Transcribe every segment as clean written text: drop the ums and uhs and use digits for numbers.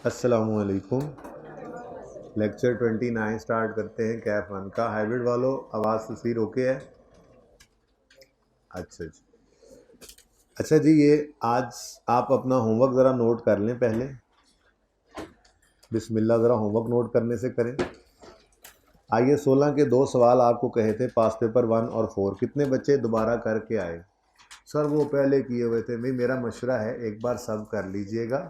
अस्सलामुअलैकुम। Lecture 29 start करते हैं कैफ 1 का। हाइब्रिड वालों आवाज़ तस्वीर ओके है? अच्छा जी। अच्छा जी, ये आज आप अपना होमवर्क ज़रा नोट कर लें पहले। बिस्मिल्लाह, ज़रा होमवर्क नोट करने से करें। आइए 16 के 2 सवाल आपको कहे थे पास पेपर 1 और 4, कितने बच्चे दोबारा करके आए? सर वो पहले किए हुए थे। नहीं, मेरा मशवरा है एक बार सब कर लीजिएगा,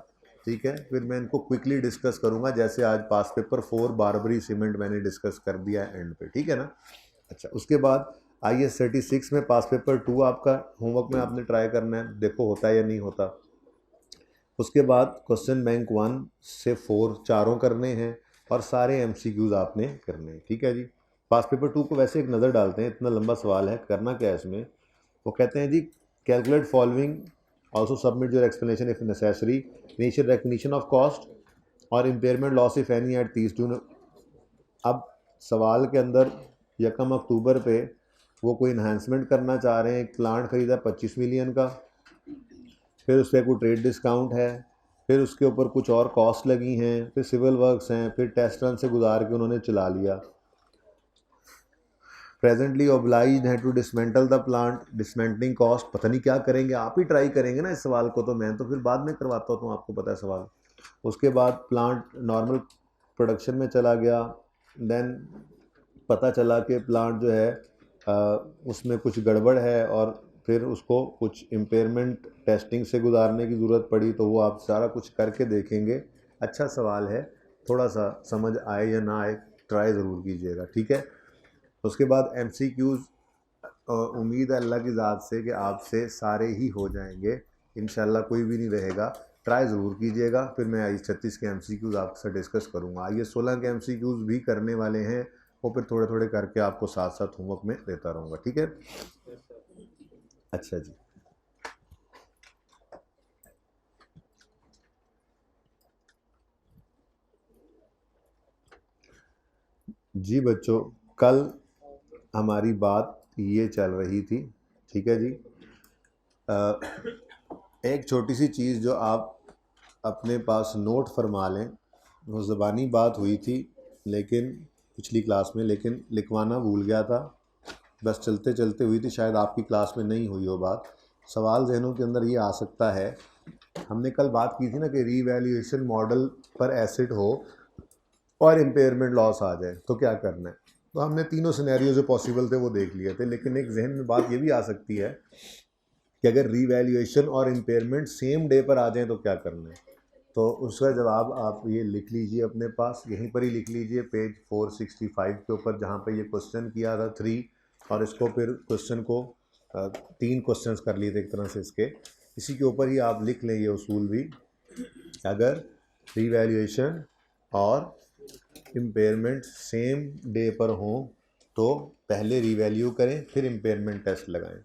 ठीक है? फिर मैं इनको क्विकली डिस्कस करूंगा, जैसे आज पास पेपर 4 बारबरी सीमेंट मैंने डिस्कस कर दिया एंड पे, ठीक है ना? अच्छा, उसके बाद IS 36 में पास पेपर 2 आपका होमवर्क में आपने ट्राई करना है, देखो होता है या नहीं होता। उसके बाद क्वेश्चन बैंक 1 से 4 चारों करने हैं और सारे MCQs आपने करने हैं, ठीक है जी? पास पेपर 2 को वैसे एक नज़र डालते हैं, इतना लंबा सवाल है, करना क्या है इसमें। वो कहते हैं जी, calculate following, also submit your explanation if necessary, initial recognition of cost और impairment loss if any at 30 June. अब सवाल के अंदर 1 अक्टूबर पे वो कोई इन्हांसमेंट करना चाह रहे हैं, एक प्लांट ख़रीदा 25 मिलियन का, फिर उस पर कोई ट्रेड डिस्काउंट है, फिर उसके ऊपर कुछ और कॉस्ट लगी हैं, फिर सिविल वर्क्स हैं, फिर टेस्ट रन से गुजार के उन्होंने चला लिया। प्रेजेंटली ओब्लाइज्ड है to dismantle the plant, dismantling cost पता नहीं क्या करेंगे, आप ही ट्राई करेंगे ना इस सवाल को, तो मैं तो फिर बाद में करवाता हूँ, आपको पता है सवाल। उसके बाद प्लांट नॉर्मल प्रोडक्शन में चला गया, देन पता चला कि प्लांट जो है उसमें कुछ गड़बड़ है और फिर उसको कुछ इम्पेयरमेंट टेस्टिंग से गुजारने की ज़रूरत पड़ी, तो वो आप सारा कुछ करके देखेंगे। अच्छा सवाल है, थोड़ा सा समझ आए या ना आए ट्राई ज़रूर कीजिएगा, ठीक है? उसके बाद MCQs, उम्मीद है अल्लाह की ज़ात से कि आपसे सारे ही हो जाएंगे इंशाल्लाह, कोई भी नहीं रहेगा। ट्राई ज़रूर कीजिएगा, फिर मैं IS 36 के MCQs आपसे डिस्कस करूँगा। IS 16 के MCQs भी करने वाले हैं, वो फिर थोड़े थोड़े करके आपको साथ साथ होमवर्क में देता रहूँगा, ठीक है? अच्छा जी, जी बच्चों, कल हमारी बात ये चल रही थी, ठीक है जी? एक छोटी सी चीज़ जो आप अपने पास नोट फरमा लें, वो ज़बानी बात हुई थी लेकिन पिछली क्लास में, लेकिन लिखवाना भूल गया था, बस चलते चलते हुई थी, शायद आपकी क्लास में नहीं हुई हो बात। सवाल जहनों के अंदर ये आ सकता है, हमने कल बात की थी ना कि रीवैल्यूएशन मॉडल पर एसिड हो और इम्पेयरमेंट लॉस आ जाए तो क्या करना है। तो हमने तीनों सिनेरियो जो पॉसिबल थे वो देख लिए थे, लेकिन एक जहन में बात ये भी आ सकती है कि अगर रीवैल्यूएशन और इम्पेयरमेंट सेम डे पर आ जाएँ तो क्या करना है। तो उसका जवाब आप ये लिख लीजिए अपने पास, यहीं पर ही लिख लीजिए पेज 465 के ऊपर, जहाँ पे ये क्वेश्चन किया था 3, और इसको फिर क्वेश्चन को 3 क्वेश्चंस कर लिए थे एक तरह से इसके, इसी के ऊपर ही आप लिख लें ये उसूल भी। अगर रीवैल्यूएशन और इम्पेयरमेंट सेम डे पर हों तो पहले रीवैल्यू करें, फिर इम्पेयरमेंट टेस्ट लगाएं।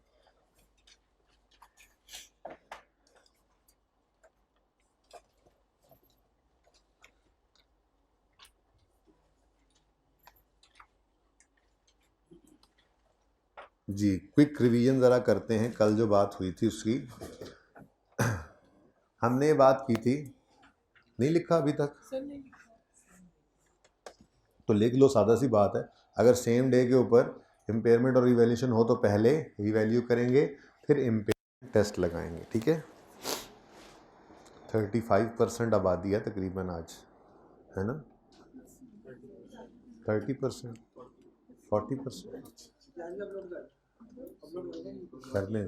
जी, क्विक रिवीजन ज़रा करते हैं, कल जो बात हुई थी उसकी। हमने बात की थी, नहीं लिखा अभी तक? तो लिख लो, सादा सी बात है। अगर सेम डे के ऊपर इम्पेयरमेंट और रिवैल्यूएशन हो तो पहले रिवैल्यू करेंगे, फिर इम्पेयरमेंट टेस्ट लगाएंगे, ठीक है? 35% आबादी है तकरीबन आज, है ना? 30%, 40% कर लें,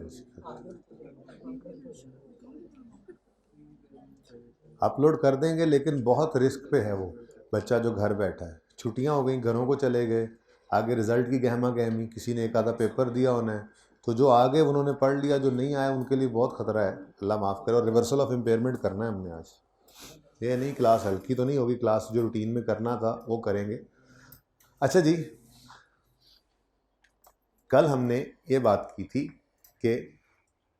अपलोड कर देंगे, लेकिन बहुत रिस्क पे है वो बच्चा जो घर बैठा है। छुट्टियां हो गई, घरों को चले गए, आगे रिज़ल्ट की गहमा गहमी, किसी ने एक आधा पेपर दिया होना है, तो जो आ गए उन्होंने पढ़ लिया, जो नहीं आया उनके लिए बहुत ख़तरा है, अल्लाह माफ़ करे। और रिवर्सल ऑफ इम्पेयरमेंट करना है हमने आज। ये नहीं क्लास हल्की तो नहीं होगी, क्लास जो रूटीन में करना था वो करेंगे। अच्छा जी, कल हमने ये बात की थी कि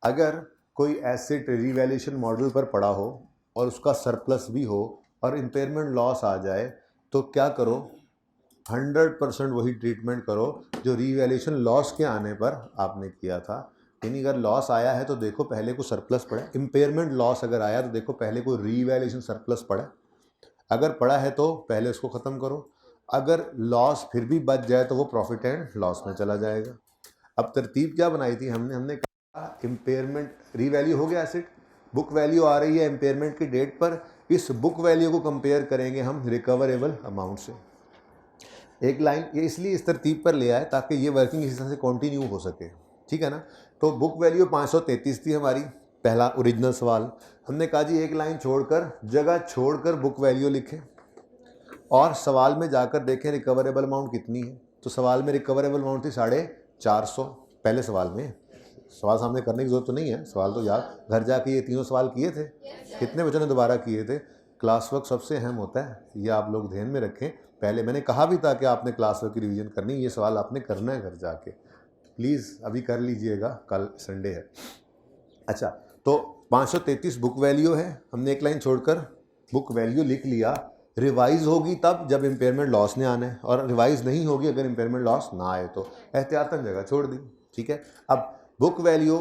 अगर कोई एसेट रिवैल्यूएशन मॉडल पर पड़ा हो और उसका सरप्लस भी हो और इम्पेयरमेंट लॉस आ जाए तो क्या करो? 100% वही ट्रीटमेंट करो जो रिवैल्यूएशन लॉस के आने पर आपने किया था। यानी अगर लॉस आया है तो देखो पहले को सरप्लस पड़ा, इम्पेयरमेंट लॉस अगर आया तो देखो पहले को रिवैल्यूएशन सरप्लस पड़ा, अगर पड़ा है तो पहले उसको ख़त्म करो, अगर लॉस फिर भी बच जाए तो वो प्रॉफिट एंड लॉस में चला जाएगा। अब तरतीब क्या बनाई थी हमने कहा इम्पेयरमेंट रीवैल्यू हो गया एसेट, बुक वैल्यू आ रही है इम्पेयरमेंट की डेट पर, इस बुक वैल्यू को कंपेयर करेंगे हम रिकवरेबल अमाउंट से। एक लाइन ये इसलिए इस तरतीब पर ले आए ताकि ये वर्किंग इस तरह से कंटिन्यू हो सके, ठीक है ना। तो बुक वैल्यू 533 थी हमारी, पहला ओरिजिनल सवाल। हमने कहा जी एक लाइन छोड़कर, जगह छोड़कर बुक वैल्यू लिखें और सवाल में जाकर देखें रिकवरेबल अमाउंट कितनी है। तो सवाल में रिकवरेबल अमाउंट थी 450 पहले सवाल में। सवाल सामने करने की जरूरत तो नहीं है, सवाल तो याद घर जाके ये तीनों सवाल किए थे। कितने बच्चों ने दोबारा किए थे? क्लास वर्क सबसे अहम होता है, ये आप लोग ध्यान में रखें। पहले मैंने कहा भी था कि आपने क्लास वर्क की रिवीजन करनी, ये सवाल आपने करना है घर जाके, प्लीज़ अभी कर लीजिएगा, कल संडे है। अच्छा, तो 533 बुक वैल्यू है, हमने एक लाइन छोड़कर बुक वैल्यू लिख लिया। रिवाइज होगी तब जब इम्पेयरमेंट लॉस ने आना है, और रिवाइज नहीं होगी अगर इम्पेयरमेंट लॉस ना आए तो, एहतियातन जगह छोड़ दी, ठीक है। अब बुक वैल्यू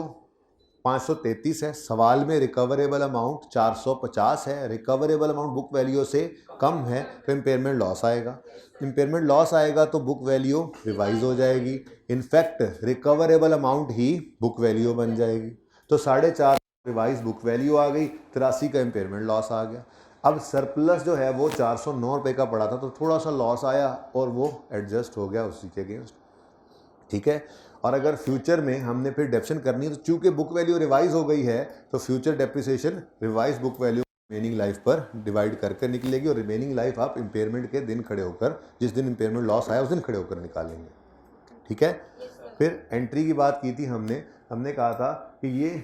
533 है, सवाल में रिकवरेबल अमाउंट 450 है, रिकवरेबल अमाउंट बुक वैल्यू से कम है तो इम्पेयरमेंट लॉस आएगा। इम्पेयरमेंट लॉस आएगा तो बुक वैल्यू रिवाइज हो जाएगी, इनफैक्ट रिकवरेबल अमाउंट ही बुक वैल्यू बन जाएगी। तो 4.5 रिवाइज बुक वैल्यू आ गई, 83 का इम्पेयरमेंट लॉस आ गया। अब सरप्लस जो है वो 409 रुपये का पड़ा था, तो थोड़ा सा लॉस आया और वो एडजस्ट हो गया उसी के अगेंस्ट, ठीक है। और अगर फ्यूचर में हमने फिर डेप्शन करनी है तो चूंकि बुक वैल्यू रिवाइज हो गई है तो future depreciation revise book value remaining life पर डिवाइड करके निकलेगी, और रिमेनिंग लाइफ आप इम्पेयरमेंट के दिन खड़े होकर, जिस दिन इम्पेयरमेंट लॉस आया उस दिन खड़े होकर निकालेंगे, ठीक है। फिर एंट्री की बात की थी हमने कहा था कि ये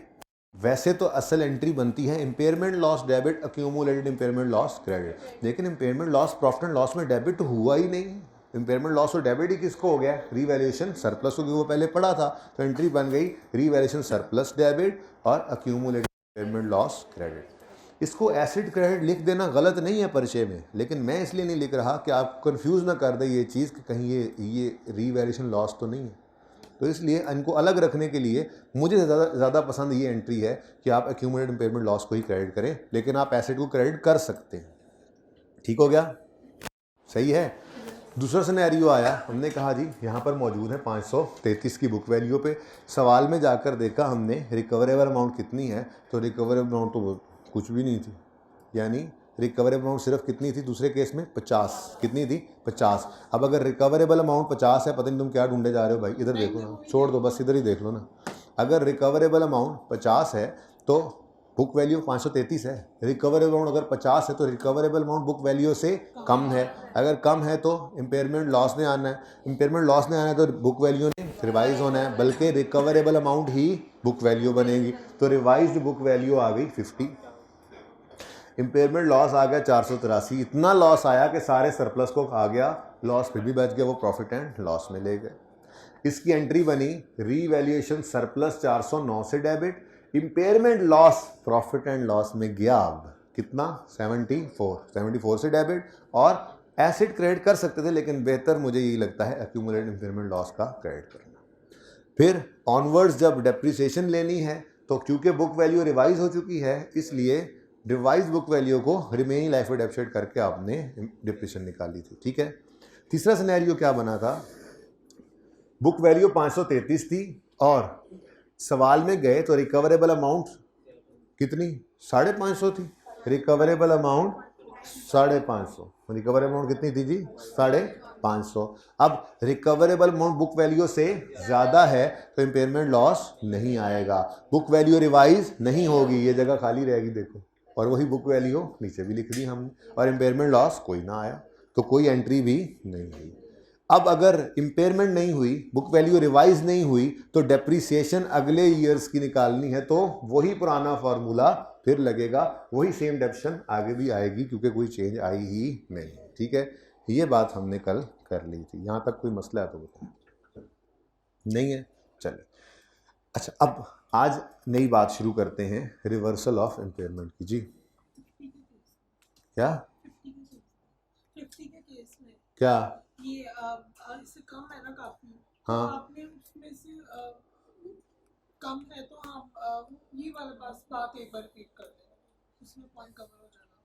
वैसे तो असल एंट्री बनती है impairment loss debit accumulated impairment loss credit, लेकिन impairment loss profit and loss में डेबिट तो हुआ ही नहीं। इम्पेयरमेंट लॉस और डेबिट ही किसको हो गया? रीवैल्यूएशन सरप्लस, क्योंकि वो पहले पड़ा था, तो एंट्री बन गई रीवैल्यूएशन सरप्लस डेबिट और अक्यूमुलेटेड इम्पेयरमेंट लॉस क्रेडिट। इसको एसिड क्रेडिट लिख देना गलत नहीं है परिचय में, लेकिन मैं इसलिए नहीं लिख रहा कि आप कंफ्यूज ना कर दे ये चीज़ कि कहीं ये रीवैल्यूएशन लॉस तो नहीं है। तो इसलिए इनको अलग रखने के लिए मुझे ज़्यादा पसंद ये एंट्री है कि आप एक्यूमुलेटेड इम्पेयरमेंट लॉस को ही क्रेडिट करें, लेकिन आप एसेट को क्रेडिट कर सकते हैं। ठीक हो गया? सही है। दूसरा सिनेरियो आया, हमने कहा जी यहाँ पर मौजूद है 533 की बुक वैल्यू पे, सवाल में जाकर देखा हमने रिकवरेबल अमाउंट कितनी है, तो रिकवरेबल अमाउंट तो कुछ भी नहीं थी, यानी रिकवरेबल अमाउंट सिर्फ कितनी थी दूसरे केस में? 50। कितनी थी? 50। अब अगर रिकवरेबल अमाउंट 50 है, पता नहीं तुम क्या ढूंढे जा रहे हो भाई, इधर देखो ना, छोड़ दो बस, इधर ही देख लो ना। अगर रिकवरेबल अमाउंट 50 है तो बुक वैल्यू 533 है, रिकवरेबल अमाउंट अगर 50 है तो रिकवरेबल अमाउंट बुक वैल्यू से कम है, अगर कम है तो इम्पेयरमेंट लॉस ने आना है, इम्पेयरमेंट लॉस ने आना है तो बुक वैल्यू ने रिवाइज होना है, बल्कि रिकवरेबल अमाउंट ही बुक वैल्यू बनेगी। तो रिवाइज्ड बुक वैल्यू आ गई 50, इम्पेयरमेंट लॉस आ गया 483। इतना लॉस आया कि सारे सरप्लस को खा गया, लॉस फिर भी बच गया, वो प्रॉफिट एंड लॉस में ले गए। इसकी एंट्री बनी रीवैल्यूएशन सरप्लस 409 से debit, impairment loss profit and loss में गया। अब कितना? 74 से डेबिट, और एसिड क्रेडिट कर सकते थे, लेकिन बेहतर मुझे यही लगता है एक्यूमुलेटेड इम्पेयरमेंट लॉस का क्रेडिट करना। फिर ऑनवर्ड्स जब डेप्रिसिएशन लेनी है तो क्योंकि बुक वैल्यू रिवाइज हो चुकी है, इसलिए रिवाइज बुक वैल्यू को रिमेनिंग लाइफ में डेप्रिशिएट करके आपने डिप्रेशन निकाली थी, ठीक है। तीसरा सिनेरियो क्या बना था? बुक वैल्यू 533 थी और सवाल में गए तो रिकवरेबल अमाउंट कितनी? 550 थी। रिकवरेबल अमाउंट 550, रिकवरेबल अमाउंट कितनी थी जी? 550। अब रिकवरेबल अमाउंट बुक वैल्यू से ज़्यादा है तो इम्पेयरमेंट लॉस नहीं आएगा, बुक वैल्यू रिवाइज नहीं होगी, ये जगह खाली रहेगी देखो, और वही बुक वैल्यू नीचे भी लिख दी हमने, और इम्पेयरमेंट लॉस कोई ना आया, तो कोई एंट्री भी नहीं हुई। अब अगर इम्पेयरमेंट नहीं हुई, बुक वैल्यू रिवाइज नहीं हुई, तो डेप्रीसिएशन अगले ईयर्स की निकालनी है, तो वही पुराना फार्मूला फिर लगेगा, वही सेम डेप्शन आगे भी आएगी, क्योंकि कोई चेंज आई ही नहीं, ठीक है। ये बात हमने कल कर ली थी, यहाँ तक कोई मसला है तो बताओ? नहीं है, चले। अच्छा, अब आज नई बात शुरू करते हैं रिवर्सल ऑफ इम्पेयरमेंट की। जी क्या? 50 के केस में क्या ये इससे कम है ना काफी, हाँ, तो आपने उसमें से कम है तो हम ये वाला बात एक बार रिपीट कर दें, उसमें पॉइंट कवर हो जाएगा।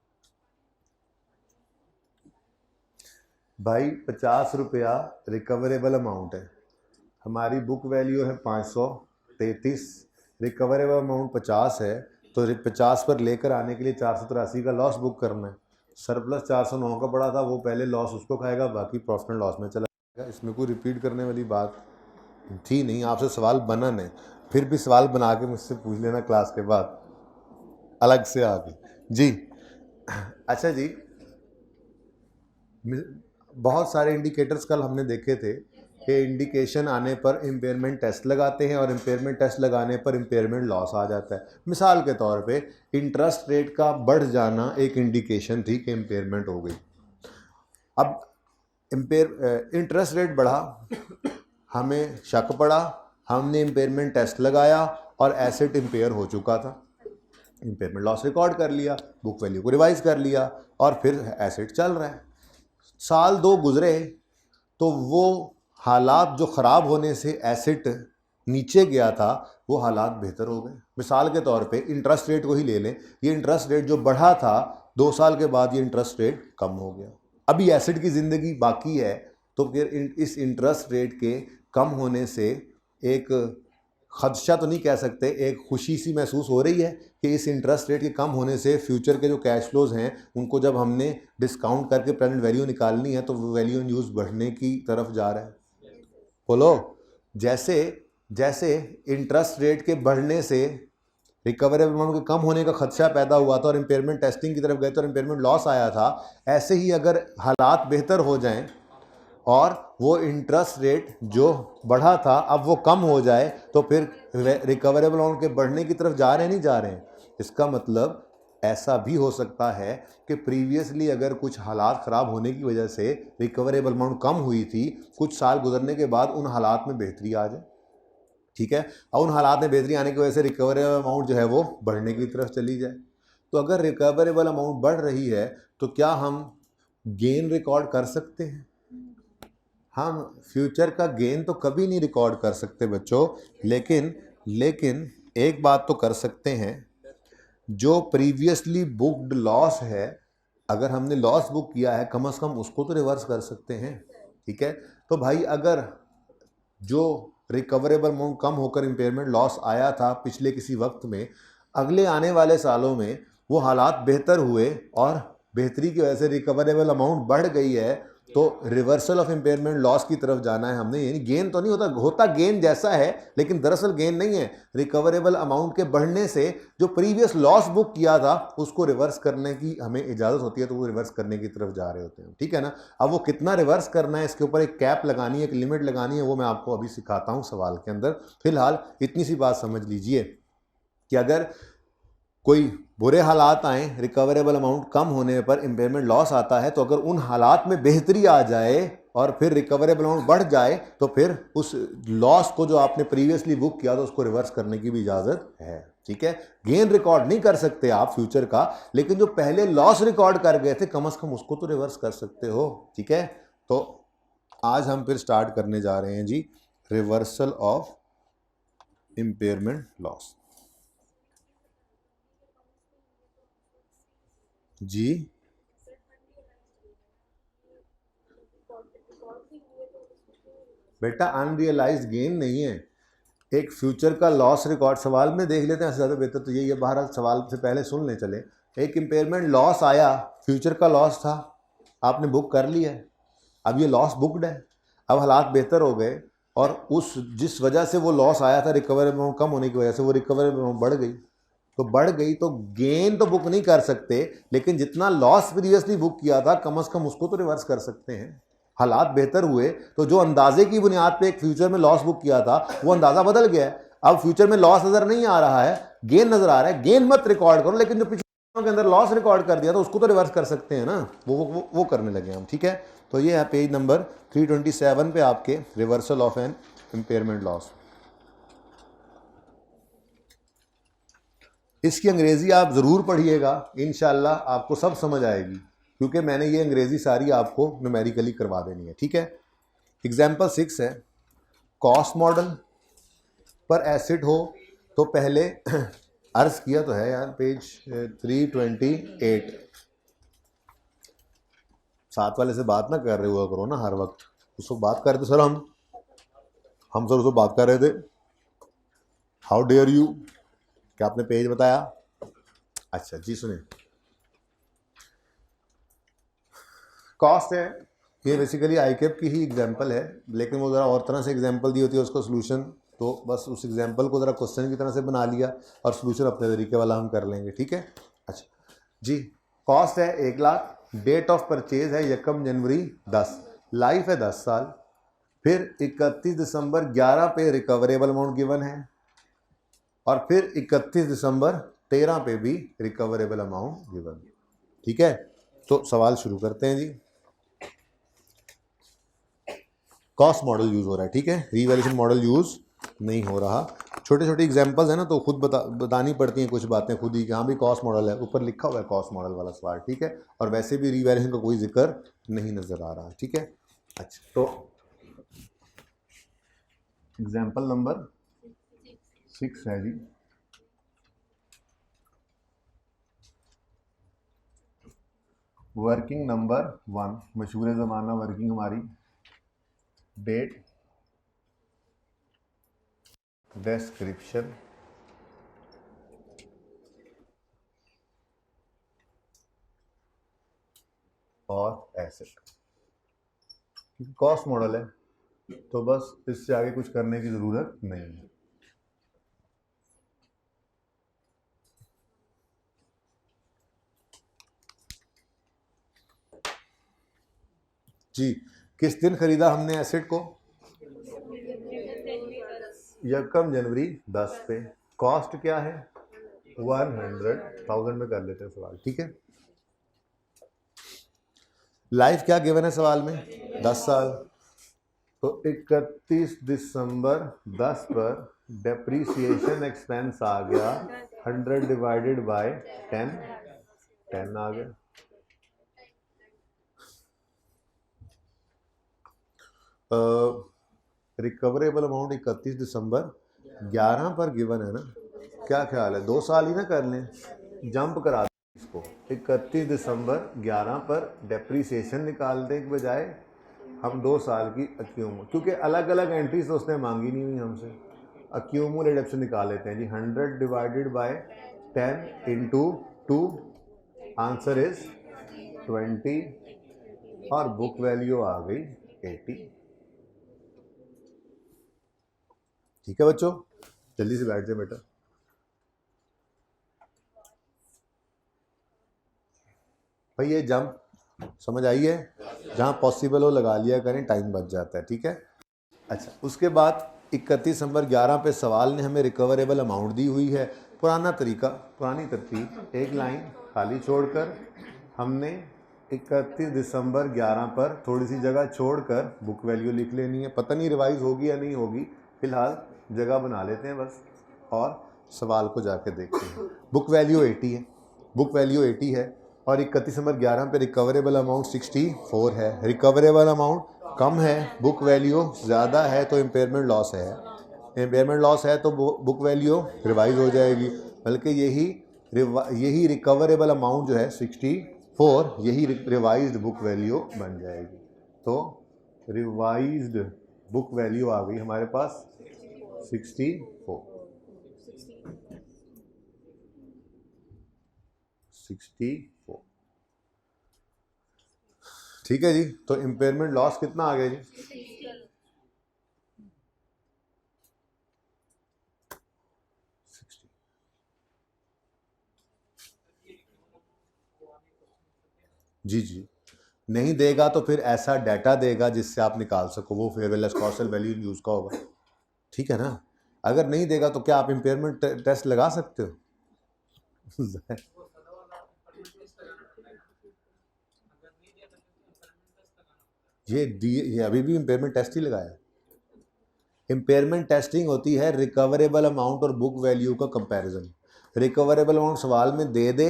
भाई 50 रुपया रिकवरेबल अमाउंट है, हमारी बुक वैल्यू है 533, रिकवरेबल अमाउंट 50 है, तो 50 पर लेकर आने के लिए 483 का लॉस बुक करना है। सरप्लस 409 का पड़ा था, वो पहले लॉस उसको खाएगा, बाकी प्रॉफिट एंड लॉस में चला जाएगा। इसमें कोई रिपीट करने वाली बात थी नहीं, आपसे सवाल बनन है, फिर भी सवाल बना के मुझसे पूछ लेना क्लास के बाद अलग से आके जी। अच्छा जी, बहुत सारे इंडिकेटर्स कल हमने देखे थे कि इंडिकेशन आने पर इम्पेयरमेंट टेस्ट लगाते हैं और इम्पेयरमेंट टेस्ट लगाने पर इम्पेयरमेंट लॉस आ जाता है। मिसाल के तौर पे इंटरेस्ट रेट का बढ़ जाना एक इंडिकेशन थी कि इम्पेयरमेंट हो गई। अब इंटरेस्ट रेट बढ़ा, हमें शक पड़ा, हमने इम्पेयरमेंट टेस्ट लगाया और एसेट इम्पेयर हो चुका था, इम्पेयरमेंट लॉस रिकॉर्ड कर लिया, बुक वैल्यू को रिवाइज कर लिया और फिर एसेट चल रहा है। साल 2 गुजरे तो वो हालात जो ख़राब होने से एसेट नीचे गया था वो हालात बेहतर हो गए। मिसाल के तौर पे इंटरेस्ट रेट को ही ले लें, ये इंटरेस्ट रेट जो बढ़ा था 2 साल के बाद ये इंटरेस्ट रेट कम हो गया। अभी एसेट की ज़िंदगी बाकी है, तो फिर इस इंटरेस्ट रेट के कम होने से एक खदशा तो नहीं कह सकते, एक खुशी सी महसूस हो रही है कि इस इंटरेस्ट रेट के कम होने से फ्यूचर के जो कैश फ्लोज हैं उनको जब हमने डिस्काउंट करके प्रेजेंट वैल्यू निकालनी है तो वो वैल्यू इन यूज़ बढ़ने की तरफ जा रहा है। बोलो, जैसे जैसे इंटरेस्ट रेट के बढ़ने से रिकवरेबल अमाउंट के कम होने का खदशा पैदा हुआ था और इम्पेयरमेंट टेस्टिंग की तरफ गए तो इम्पेयरमेंट लॉस आया था, ऐसे ही अगर हालात बेहतर हो जाएं और वो इंटरेस्ट रेट जो बढ़ा था अब वो कम हो जाए तो फिर रिकवरेबल अमाउंट के बढ़ने की तरफ जा रहे हैं, नहीं जा रहे हैं। इसका मतलब ऐसा भी हो सकता है कि प्रीवियसली अगर कुछ हालात ख़राब होने की वजह से रिकवरेबल अमाउंट कम हुई थी, कुछ साल गुजरने के बाद उन हालात में बेहतरी आ जाए, ठीक है, और उन हालात में बेहतरी आने की वजह से रिकवरेबल अमाउंट जो है वो बढ़ने की तरफ चली जाए। तो अगर रिकवरेबल अमाउंट बढ़ रही है तो क्या हम गेन रिकॉर्ड कर सकते हैं? हम फ्यूचर का गेन तो कभी नहीं रिकॉर्ड कर सकते बच्चों, लेकिन एक बात तो कर सकते हैं, जो प्रीवियसली बुक्ड लॉस है, अगर हमने लॉस बुक किया है कम से कम उसको तो रिवर्स कर सकते हैं, ठीक है। तो भाई अगर जो रिकवरेबल अमाउंट कम होकर इम्पेयरमेंट लॉस आया था पिछले किसी वक्त में, अगले आने वाले सालों में वो हालात बेहतर हुए और बेहतरी की वजह से रिकवरेबल अमाउंट बढ़ गई है, तो रिवर्सल ऑफ इम्पेयरमेंट लॉस की तरफ जाना है हमने। यानी गेन तो नहीं होता गेन जैसा है, लेकिन दरअसल गेन नहीं है, रिकवरेबल अमाउंट के बढ़ने से जो प्रीवियस लॉस बुक किया था उसको रिवर्स करने की हमें इजाज़त होती है, तो वो रिवर्स करने की तरफ जा रहे होते हैं, ठीक है ना। अब वो कितना रिवर्स करना है, इसके ऊपर एक कैप लगानी है, एक लिमिट लगानी है, वो मैं आपको अभी सिखाता हूँ सवाल के अंदर। फिलहाल इतनी सी बात समझ लीजिए कि अगर कोई बुरे हालात आए, रिकवरेबल अमाउंट कम होने पर इम्पेयरमेंट लॉस आता है, तो अगर उन हालात में बेहतरी आ जाए और फिर रिकवरेबल अमाउंट बढ़ जाए तो फिर उस लॉस को जो आपने प्रीवियसली बुक किया था उसको रिवर्स करने की भी इजाज़त है, ठीक है। गेन रिकॉर्ड नहीं कर सकते आप फ्यूचर का, लेकिन जो पहले लॉस रिकॉर्ड कर गए थे कम से कम उसको तो रिवर्स कर सकते हो, ठीक है। तो आज हम फिर स्टार्ट करने जा रहे हैं जी, रिवर्सल ऑफ इम्पेयरमेंट लॉस। जी बेटा, अनरियलाइज्ड गेन नहीं है, एक फ्यूचर का लॉस रिकॉर्ड। सवाल में देख लेते हैं, ज़्यादा बेहतर तो यही है, बाहर सवाल से पहले सुन ले चले। एक इम्पेयरमेंट लॉस आया, फ्यूचर का लॉस था, आपने बुक कर लिया है, अब ये लॉस बुकड है, अब हालात बेहतर हो गए और उस जिस वजह से वो लॉस आया था रिकवरेबल अमाउंट कम होने की वजह से वो रिकवरेबल अमाउंट बढ़ गई, तो गेन तो बुक नहीं कर सकते, लेकिन जितना लॉस प्रीवियसली बुक किया था कम से कम उसको तो रिवर्स कर सकते हैं। हालात बेहतर हुए तो जो अंदाजे की बुनियाद पे एक फ्यूचर में लॉस बुक किया था वो अंदाजा बदल गया है, अब फ्यूचर में लॉस नजर नहीं आ रहा है, गेन नजर आ रहा है। गेन मत रिकॉर्ड करो, लेकिन जो पिछले के अंदर लॉस रिकॉर्ड कर दिया था उसको तो रिवर्स कर सकते हैं ना, वो करने लगे हम, ठीक है। तो ये है पेज नंबर 327 पे आपके reversal of an impairment loss. इसकी अंग्रेज़ी आप ज़रूर पढ़िएगा, इंशाल्लाह आपको सब समझ आएगी, क्योंकि मैंने ये अंग्रेज़ी सारी आपको न्यूमेरिकली करवा देनी है, ठीक है। एग्जाम्पल 6 है, कॉस्ट मॉडल पर एसिड हो तो पहले अर्ज किया तो है यार, पेज 328, साथ वाले से बात ना कर रहे हुआ करो ना हर वक्त। उसको बात कर रहे थे सर, हम सर उसको बात कर रहे थे, हाउ डेयर यू, क्या आपने पेज बताया? अच्छा जी सुने, कॉस्ट है ये बेसिकली आईकेप की ही एग्जांपल है, लेकिन वो ज़रा और तरह से एग्जांपल दी होती है उसका सोल्यूशन, तो बस उस एग्जांपल को ज़रा क्वेश्चन की तरह से बना लिया और सोल्यूशन अपने तरीके वाला हम कर लेंगे, ठीक है। अच्छा जी, कॉस्ट है 1,00,000, डेट ऑफ परचेज है 1 जनवरी 10, लाइफ है 10 साल, फिर 31 दिसंबर 11 पे रिकवरेबल अमाउंट गिवन है, और फिर 31 दिसंबर 13 पे भी रिकवरेबल अमाउंट गिवन, ठीक है। तो सवाल शुरू करते हैं जी। कॉस्ट मॉडल यूज हो रहा है, ठीक है, रीवैल्यूएशन मॉडल यूज नहीं हो रहा। छोटे छोटे एग्जांपल्स है ना, तो खुद बतानी पड़ती हैं कुछ बातें खुद ही कि हाँ भी कॉस्ट मॉडल है, ऊपर लिखा हुआ है कॉस्ट मॉडल वाला सवाल, ठीक है, और वैसे भी रीवैल्यूएशन का कोई जिक्र नहीं नजर आ रहा, ठीक है। अच्छा तो एग्जाम्पल नंबर 6 है जी, वर्किंग नंबर 1, मशहूर ज़माना वर्किंग हमारी, डेट, डिस्क्रिप्शन और एसेट। कॉस्ट मॉडल है तो बस इससे आगे कुछ करने की ज़रूरत नहीं है। जी, किस दिन खरीदा हमने एसेट को? 1 जनवरी 10 पे। कॉस्ट क्या है? 100,000 में कर लेते हैं सवाल, ठीक है। लाइफ क्या गिवन है सवाल में? 10 साल। तो 31 दिसंबर 10 पर डेप्रीसिएशन एक्सपेंस आ गया 100 डिवाइडेड बाय 10, 10 आ गया। रिकवरेबल अमाउंट 31 दिसंबर 11 पर गिवन है ना, क्या ख्याल है 2 साल ही ना कर लें, जंप करा दें इसको, 31 दिसंबर 11 पर डेप्रीसिएशन निकालने के बजाय हम 2 साल की अक्यूम, क्योंकि अलग अलग एंट्रीज तो उसने मांगी नहीं हुई हमसे, अक्यूमुलेट ऑप्शन निकाल लेते हैं जी। 100 divided by 10 into 2, answer is 20 और बुक वैल्यू आ गई 80, ठीक है बच्चों, जल्दी से बैठ जाए बेटा। भाई ये जंप समझ आई है, जहाँ पॉसिबल हो लगा लिया करें, टाइम बच जाता है, ठीक है। अच्छा उसके बाद 31 दिसंबर 11 पे सवाल ने हमें रिकवरेबल अमाउंट दी हुई है, पुराना तरीका, पुरानी तरतीब, एक लाइन खाली छोड़कर हमने 31 दिसंबर 11 पर थोड़ी सी जगह छोड़कर बुक वैल्यू लिख लेनी है, पता नहीं रिवाइज होगी या नहीं होगी, फिलहाल जगह बना लेते हैं बस और सवाल को जाके देखते हैं। बुक वैल्यू 80 है, बुक वैल्यू 80 है और 31 दिसंबर 11 पे रिकवरेबल अमाउंट 64 है, रिकवरेबल अमाउंट कम है, बुक वैल्यू ज़्यादा है, तो इम्पेयरमेंट लॉस है, इम्पेयरमेंट लॉस है तो बुक वैल्यू रिवाइज हो जाएगी, बल्कि यही रिकवरेबल अमाउंट जो है 64, यही रिवाइज्ड बुक वैल्यू बन जाएगी। तो रिवाइज्ड बुक वैल्यू आ गई हमारे पास 64, ठीक है जी। तो इम्पेयरमेंट लॉस कितना आ गया जी? 60। जी जी, नहीं देगा तो फिर ऐसा डाटा देगा जिससे आप निकाल सको, वो fair value cost value use का होगा, ठीक है ना। अगर नहीं देगा तो क्या आप इम्पेयरमेंट टेस्ट लगा सकते हो? ये अभी भी इम्पेयरमेंट टेस्ट ही लगाया। इम्पेयरमेंट टेस्टिंग होती है रिकवरेबल अमाउंट और बुक वैल्यू का कंपैरिजन। रिकवरेबल अमाउंट सवाल में दे दे,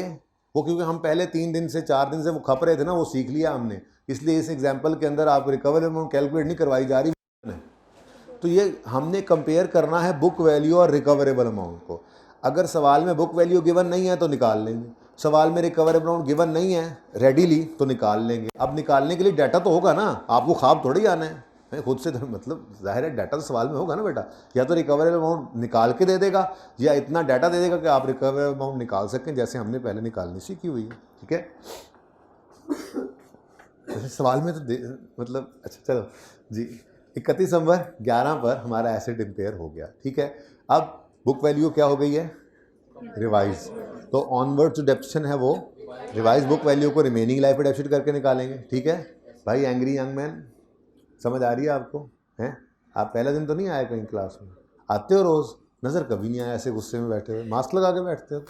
वो क्योंकि हम पहले 3 दिन से 4 दिन से वो खप रहे थे ना, वो सीख लिया हमने, इसलिए इस एग्जाम्पल के अंदर आप रिकवरेबल अमाउंट कैलकुलेट नहीं करवाई जा रही है, तो ये हमने कंपेयर करना है बुक वैल्यू और रिकवरेबल अमाउंट को। अगर सवाल में बुक वैल्यू गिवन नहीं है तो निकाल लेंगे, सवाल में रिकवरेबल अमाउंट गिवन नहीं है रेडीली तो निकाल लेंगे। अब निकालने के लिए डाटा तो होगा ना, आपको ख्वाब थोड़ी आना है खुद से, तो मतलब जाहिर है डाटा तो सवाल में होगा ना बेटा। या तो रिकवरेबल अमाउंट निकाल के दे देगा या इतना डाटा दे देगा कि आप रिकवरेबल अमाउंट निकाल सकें, जैसे हमने पहले निकालनी सीखी हुई है। ठीक है, सवाल में तो मतलब अच्छा चलो जी। 31 दिसंबर 11 पर हमारा एसेट इम्पेयर हो गया। ठीक है, अब बुक वैल्यू क्या हो गई है, रिवाइज। तो ऑनवर्ड जो डेप्शन है वो रिवाइज बुक वैल्यू को रिमेनिंग लाइफ पे डेप्शन करके निकालेंगे। ठीक है भाई, एंग्री यंग मैन समझ आ रही है आपको? हैं, आप पहला दिन तो नहीं आए कहीं क्लास में, आते हो रोज़, नज़र कभी नहीं आया ऐसे गुस्से में बैठे हुए, मास्क लगा के बैठते हो।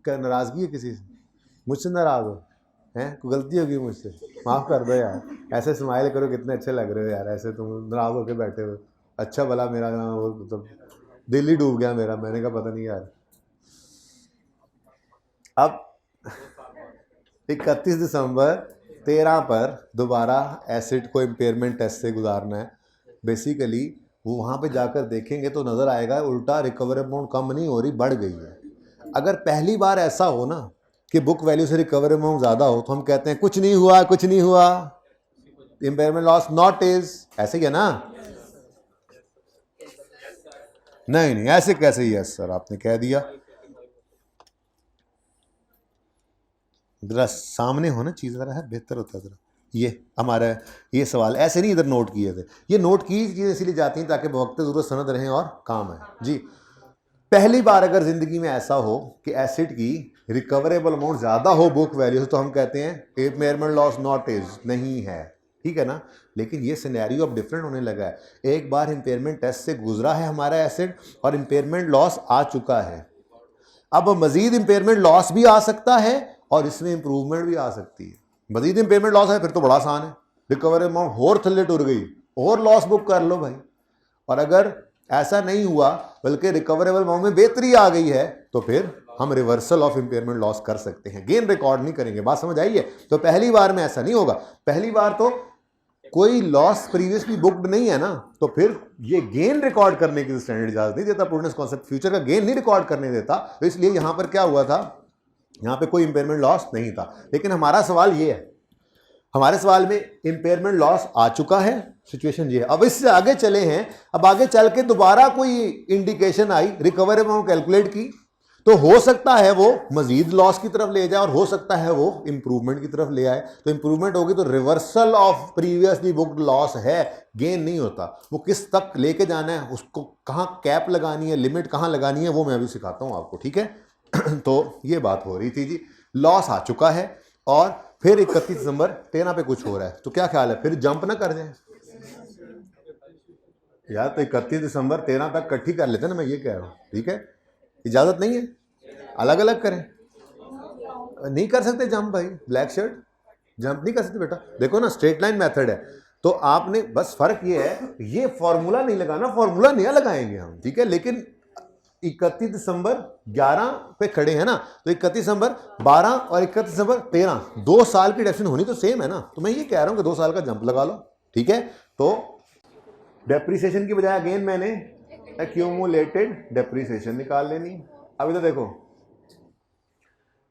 क्या नाराज़गी है किसी से? मुझसे नाराज़ हो हैं? कोई गलती होगी मुझसे, माफ़ कर दो यार। ऐसे स्माइल करो, कितने अच्छे लग रहे हो यार, ऐसे तुम नाराज़ होकर बैठे हो। अच्छा भला मेरा वो मतलब दिल ही डूब गया मेरा, मैंने कहा पता नहीं यार। अब 31 दिसंबर 13 पर दोबारा एसिड को इम्पेयरमेंट टेस्ट से गुजारना है। बेसिकली वो वहाँ पे जाकर देखेंगे तो नज़र आएगा उल्टा रिकवर अमाउंट कम नहीं हो रही, बढ़ गई है। अगर पहली बार ऐसा हो ना कि बुक वैल्यू से रिकवर अमाउंट ज़्यादा हो तो हम कहते हैं कुछ नहीं हुआ, कुछ नहीं हुआ, इम्पेयरमेंट लॉस नॉट इज, ऐसे ही है ना? नहीं नहीं, ऐसे कैसे? यस सर, आपने कह दिया, जरा सामने हो ना चीज़, ज़रा है बेहतर होता ज़रा। ये हमारा ये सवाल ऐसे नहीं इधर नोट किए थे, ये नोट की चीज़ें इसलिए जाती हैं ताकि वक्त ज़रूरत सनद रहें और काम है जी। पहली बार अगर ज़िंदगी में ऐसा हो कि एसिड की रिकवरेबल अमाउंट ज़्यादा हो बुक वैल्यू से, तो हम कहते हैं इम्पेयरमेंट लॉस नॉट इज, नहीं है। ठीक है ना? लेकिन ये सिनेरियो अब डिफरेंट होने लगा है। एक बार इम्पेयरमेंट टेस्ट से गुजरा है हमारा एसिड और इम्पेयरमेंट लॉस आ चुका है, अब मजीद इम्पेयरमेंट लॉस भी आ सकता है और इसमें इंप्रूवमेंट भी आ सकती है। मजीद इम्पेयरमेंट लॉस है फिर तो बड़ा आसान है, रिकवर अमाउंट और थल्ले टुर गई और लॉस बुक कर लो भाई। और अगर ऐसा नहीं हुआ बल्कि रिकवरेबल अमाउंट में बेहतरी आ गई है तो फिर हम रिवर्सल ऑफ इम्पेयरमेंट लॉस कर सकते हैं, गेन रिकॉर्ड नहीं करेंगे। बात समझ आई है? तो पहली बार में ऐसा नहीं होगा, पहली बार तो कोई लॉस प्रीवियसली बुक्ड नहीं है ना, तो फिर ये गेन रिकॉर्ड करने की स्टैंडर्ड इजाजत नहीं देता, प्रूडेंस कॉन्सेप्ट फ्यूचर का गेन नहीं रिकॉर्ड करने देता। तो इसलिए यहां पर क्या हुआ था, यहां पे कोई इंपेयरमेंट लॉस नहीं था। लेकिन हमारा सवाल ये है, हमारे सवाल में इंपेयरमेंट लॉस आ चुका है, सिचुएशन ये है। अब इससे आगे चले हैं, अब आगे चल के दोबारा कोई इंडिकेशन आई, रिकवर अमाउंट कैलकुलेट की, तो हो सकता है वो मजीद लॉस की तरफ ले जाए और हो सकता है वो इंप्रूवमेंट की तरफ ले आए। तो इंप्रूवमेंट होगी तो reversal of previously booked loss है, गेन नहीं होता। वो किस तक लेके जाना है, उसको कहाँ कैप लगानी है, लिमिट कहाँ लगानी है, वो मैं अभी सिखाता हूँ आपको। ठीक है तो ये बात हो रही थी जी, लॉस आ चुका है और फिर 31 दिसंबर 13 पे कुछ हो रहा है, तो क्या ख्याल है, फिर जंप ना कर जाए यार? तो 31 दिसंबर 13 तक इकट्ठी कर लेते ना, मैं ये कह रहा हूँ। ठीक है, इजाजत नहीं है अलग अलग करें? नहीं कर सकते जंप भाई, ब्लैक शर्ट जंप नहीं कर सकते बेटा। देखो ना, स्ट्रेट लाइन मेथड है, तो आपने बस फर्क ये है, ये फॉर्मूला नहीं लगाना, फॉर्मूला नया लगाएंगे हम। ठीक है, लेकिन 31 दिसंबर 11 पे खड़े हैं ना, तो 31 दिसंबर 12 और 31 दिसंबर 13 2 साल की डेप्शन होनी तो सेम है ना, तो मैं ये कह रहा हूं कि 2 साल का जंप लगा लो। ठीक है, तो डेप्रीसिएशन की बजाय अगेन मैंने एक्यूमुलेटेड डेप्रीसिएशन निकाल लेनी। अभी तो देखो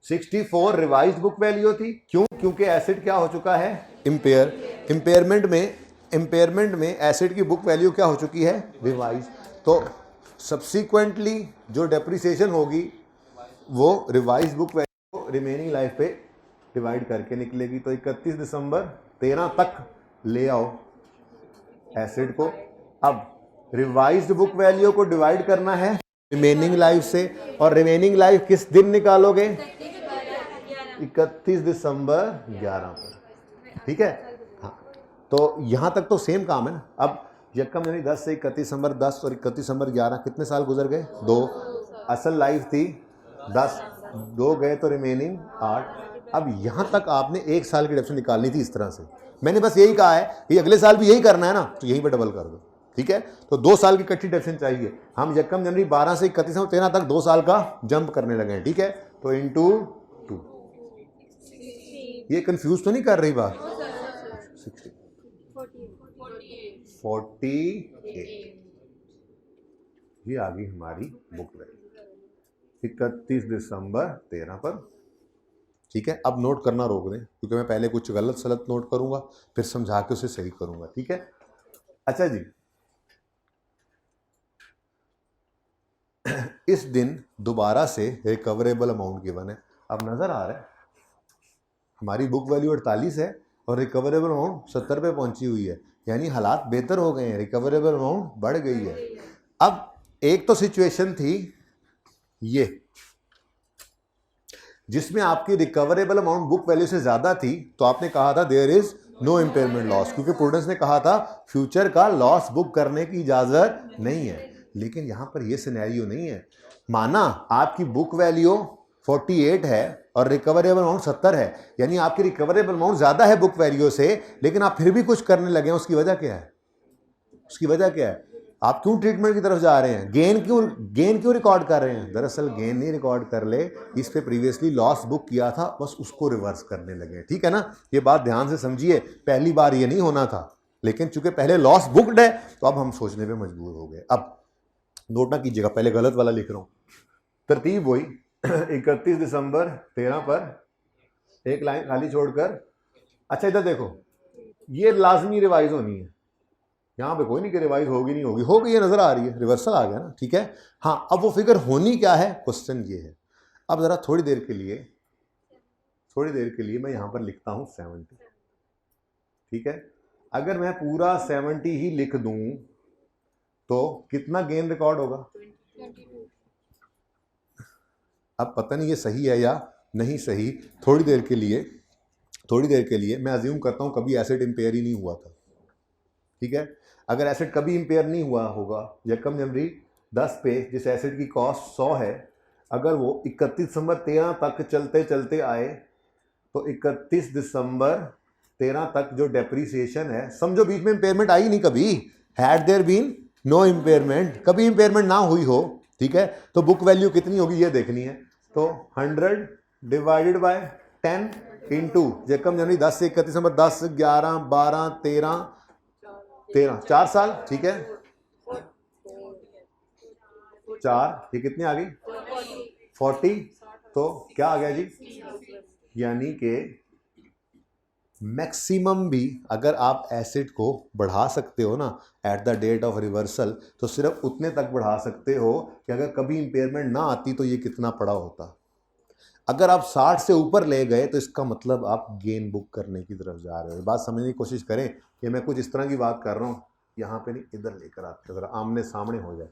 64 रिवाइज्ड बुक वैल्यू थी, क्यों? क्योंकि एसिड क्या हो चुका है, इंपेयरमेंट में एसिड की बुक वैल्यू क्या हो चुकी है, रिवाइज। तो सब्सीक्वेंटली जो डेप्रीसिएशन होगी वो रिवाइज बुक वैल्यू को रिमेनिंग लाइफ पे डिवाइड करके निकलेगी। तो 31 दिसंबर 13 तक ले आओ एसिड को। अब रिवाइज्ड बुक वैल्यू को डिवाइड करना है रिमेनिंग लाइफ से, और रिमेनिंग लाइफ किस दिन निकालोगे, 31 दिसंबर 11 पर। ठीक है, हाँ, तो यहां तक तो सेम काम है ना। अब यकम यानी 10 से 31 दिसंबर 10 और 31 दिसंबर 11 कितने साल गुजर गए, 2। असल लाइफ थी 10, 2 गए तो रिमेनिंग 8। अब यहां तक आपने 1 साल की डेप्शन निकालनी थी इस तरह से। मैंने बस यही कहा है कि अगले साल भी यही करना है ना, तो यहीं पर डबल कर दो। ठीक है, तो 2 साल की इकट्ठी डेप्शन चाहिए। हम यकम जनवरी 12 से 31 दिसंबर 13 तक 2 साल का जंप करने लगे हैं। ठीक है, तो इंटू 2। ये कंफ्यूज तो नहीं कर रही बात? 48 ये आ गई हमारी बुक वैल्यू 31 दिसंबर 13 पर। ठीक है, अब नोट करना रोक दें, क्योंकि मैं पहले कुछ गलत सलत नोट करूंगा, फिर समझा के उसे सही करूंगा, ठीक है। अच्छा जी, इस दिन दोबारा से रिकवरेबल अमाउंट गिवन है। अब नजर आ रहा है हमारी बुक वैल्यू 48 है और रिकवरेबल अमाउंट 70 पे पहुंची हुई है, यानी हालात बेहतर हो गए हैं, रिकवरेबल अमाउंट बढ़ गई है। अब एक तो सिचुएशन थी ये जिसमें आपकी रिकवरेबल अमाउंट बुक वैल्यू से ज्यादा थी, तो आपने कहा था there is no impairment loss, क्योंकि प्रूडेंस ने कहा था फ्यूचर का लॉस बुक करने की इजाजत नहीं है। लेकिन यहां पर यह सिनेरियो नहीं है। माना आपकी बुक वैल्यू 48 है और रिकवरेबल अमाउंट 70 है, यानी आपकी रिकवरेबल अमाउंट ज्यादा है बुक वैल्यू से, लेकिन आप फिर भी कुछ करने लगे हैं। उसकी वजह क्या है? उसकी वजह क्या है? आप क्यों ट्रीटमेंट की तरफ जा रहे हैं? गेन क्यों रिकॉर्ड कर रहे हैं? दरअसल गेन नहीं रिकॉर्ड कर ले, इस पे प्रीवियसली लॉस बुक किया था, बस उसको रिवर्स करने लगे, ठीक है ना। ये बात ध्यान से समझिए, पहली बार ये नहीं होना था, लेकिन चूंकि पहले लॉस बुक्ड है तो अब हम सोचने पे मजबूर हो गए। अब नोट ना कीजिएगा, पहले गलत वाला लिख रहा हूं, तरतीब वही 31 दिसंबर 13 पर एक लाइन खाली छोड़कर। अच्छा इधर देखो, ये लाजमी रिवाइज होनी है, यहां पे कोई नहीं कि रिवाइज होगी नहीं होगी, हो गई, ये नजर आ रही है, रिवर्सल आ गया ना, ठीक है। हाँ, अब वो फिगर होनी क्या है, क्वेश्चन ये है। अब जरा थोड़ी देर के लिए मैं यहां पर लिखता हूं 70, ठीक है। अगर मैं पूरा 70 ही लिख दूं तो कितना गेन रिकॉर्ड होगा? 22। अब पता नहीं ये सही है या नहीं सही। थोड़ी देर के लिए मैं अज्यूम करता हूं कभी एसेट इंपेयर ही नहीं हुआ था, ठीक है। अगर एसेट कभी इंपेयर नहीं हुआ होगा, यकम जनवरी 10 पे जिस एसेट की कॉस्ट 100 है, अगर वो 31 दिसंबर 13 तक चलते चलते आए, तो 31 दिसंबर 13 तक जो डेप्रीसिएशन है, समझो बीच में इंपेयरमेंट आई नहीं कभी, had there been no impairment, कभी इंपेयरमेंट ना हुई हो, ठीक है, तो बुक वैल्यू कितनी होगी ये देखनी है। तो 100 डिवाइडेड बाय 10 इंटू यकम जनवरी 10 से 31 दिसंबर 10, 11, 12, 13, 4 साल, ठीक है, 4, ये कितनी आ गई? 40। तो क्या आ गया जी? यानी कि मैक्सिमम भी अगर आप एसेट को बढ़ा सकते हो ना at the date of reversal, तो सिर्फ उतने तक बढ़ा सकते हो कि अगर कभी इंपेयरमेंट ना आती तो ये कितना पड़ा होता। अगर आप 60 से ऊपर ले गए तो इसका मतलब आप गेन बुक करने की तरफ जा रहे हो। बात समझने की कोशिश करें कि मैं कुछ इस तरह की बात कर रहा हूँ, यहाँ पे नहीं, इधर लेकर आते जरा आमने सामने हो जाए।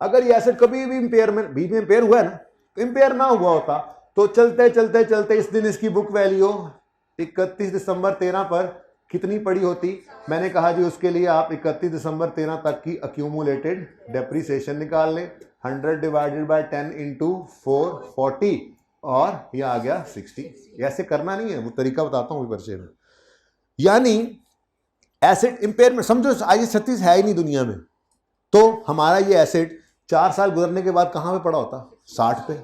अगर ये एसेट कभी भी इंपेयरमेंट बीच में इंपेयर हुआ है ना, इंपेयर ना हुआ होता तो चलते चलते चलते इस दिन इसकी बुक वैल्यू 31 दिसंबर 13 पर कितनी पड़ी होती? मैंने कहा जी उसके लिए आप 31 दिसंबर 13 तक की अक्यूमुलेटेड डेप्रीसिएशन निकाल लें, 100 डिवाइडेड बाय 10 इंटू 4, 40, और ये आ गया 60। ऐसे करना नहीं है, वो तरीका बताता हूँ पर्चे में। यानी एसेट इंपेयरमेंट समझो IAS 36 है ही नहीं दुनिया में, तो हमारा ये एसेट 4 साल गुजरने के बाद कहां पे पड़ा होता? 60 पे।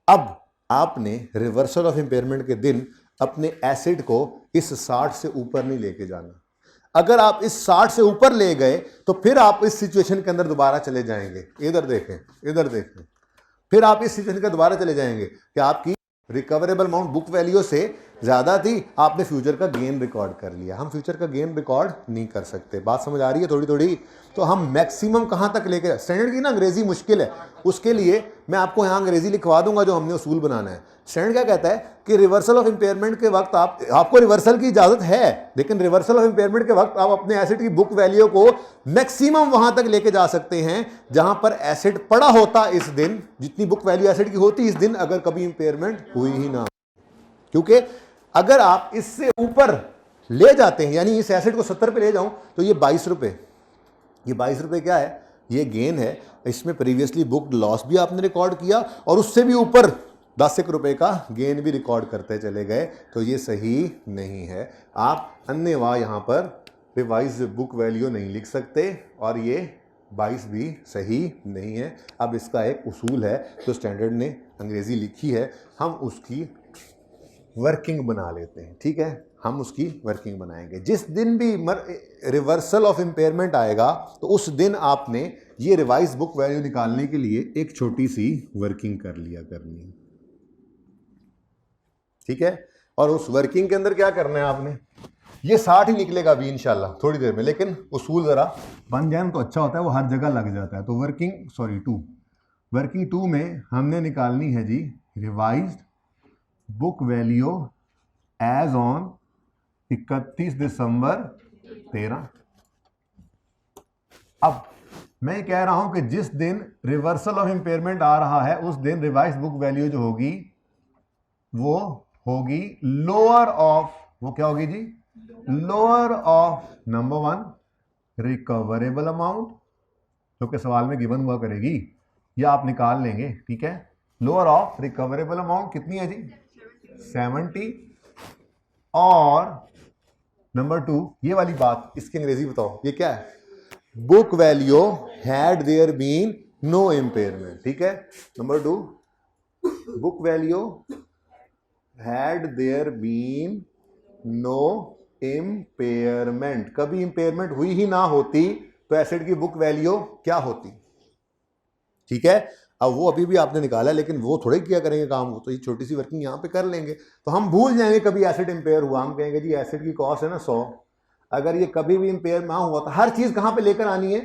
अब आपने रिवर्सल ऑफ इंपेयरमेंट के दिन अपने एसेट को इस 60 से ऊपर नहीं लेके जाना। अगर आप इस 60 से ऊपर ले गए तो फिर आप इस सिचुएशन के अंदर दोबारा चले जाएंगे। इधर देखें, फिर आप इस सिचुएशन का दोबारा चले जाएंगे कि आपकी रिकवरेबल अमाउंट बुक वैल्यू से ज्यादा थी, आपने फ्यूचर का गेन रिकॉर्ड कर लिया। हम फ्यूचर का गेन रिकॉर्ड नहीं कर सकते। बात समझ आ रही है थोड़ी थोड़ी? तो हम मैक्सिमम कहां तक लेके, स्टैंडर्ड की ना अंग्रेजी मुश्किल है, उसके लिए मैं आपको यहां अंग्रेजी लिखवा दूंगा जो हमने उसूल बनाना है। स्टैंडर्ड क्या कहता है कि रिवर्सल ऑफ इंपेयरमेंट के वक्त आपको रिवर्सल की इजाजत है, लेकिन रिवर्सल ऑफ इंपेयरमेंट के वक्त आप अपने एसेट की बुक वैल्यू को मैक्सिमम वहां तक लेके जा सकते हैं जहां पर एसेट पड़ा होता इस दिन, जितनी बुक वैल्यू एसेट की होती इस दिन, अगर कभी इंपेयरमेंट हुई ही ना। क्योंकि अगर आप इससे ऊपर ले जाते हैं, यानी इस एसेट को 70 पे ले जाऊं, तो ये 22 रुपए, ये 22 रुपए क्या है? ये गेन है। इसमें प्रीवियसली बुक्ड लॉस भी आपने रिकॉर्ड किया और उससे भी ऊपर 10 रुपए का गेन भी रिकॉर्ड करते चले गए, तो ये सही नहीं है। आप अन्यथा यहां पर रिवाइज बुक वैल्यू नहीं लिख सकते और ये 22 भी सही नहीं है। अब इसका एक उसूल है जो स्टैंडर्ड ने अंग्रेजी लिखी है, हम उसकी वर्किंग बना लेते हैं, ठीक है, हम उसकी वर्किंग बनाएंगे। जिस दिन भी रिवर्सल ऑफ इंपेयरमेंट आएगा तो उस दिन आपने ये रिवाइज बुक वैल्यू निकालने के लिए एक छोटी सी वर्किंग कर लिया करनी है। ठीक है। और उस वर्किंग के अंदर क्या करना है आपने, ये 60 ही निकलेगा अभी इंशाल्लाह थोड़ी देर में, लेकिन उसूल ज़रा बन जाए तो अच्छा होता है, वो हर जगह लग जाता है। तो वर्किंग टू में हमने निकालनी है जी revised book value as on 31 दिसंबर 13। अब मैं कह रहा हूं कि जिस दिन रिवर्सल ऑफ इंपेयरमेंट आ रहा है उस दिन रिवाइज बुक वैल्यू जो होगी वो होगी लोअर ऑफ, वो क्या होगी जी, lower of number 1 recoverable amount, जो कि सवाल में गिवन हुआ करेगी, या आप निकाल लेंगे, ठीक है। लोअर ऑफ रिकवरेबल अमाउंट कितनी है जी, 70, और नंबर 2 ये वाली बात, इसकी अंग्रेजी बताओ, ये क्या है, book value had there been no impairment, ठीक है। Number 2 book value had there been no impairment, कभी इम्पेयरमेंट हुई ही ना होती तो एसेट की बुक वैल्यू क्या होती, ठीक है। अब वो अभी भी आपने निकाला, लेकिन वो थोड़े किया करेंगे काम, वो तो ये छोटी सी वर्किंग यहां पे कर लेंगे, तो हम भूल जाएंगे कभी एसेट इम्पेयर हुआ, हम कहेंगे जी एसेट की कॉस्ट है ना 100, अगर ये कभी भी इम्पेयर ना हुआ तो हर चीज कहां पे लेकर आनी है,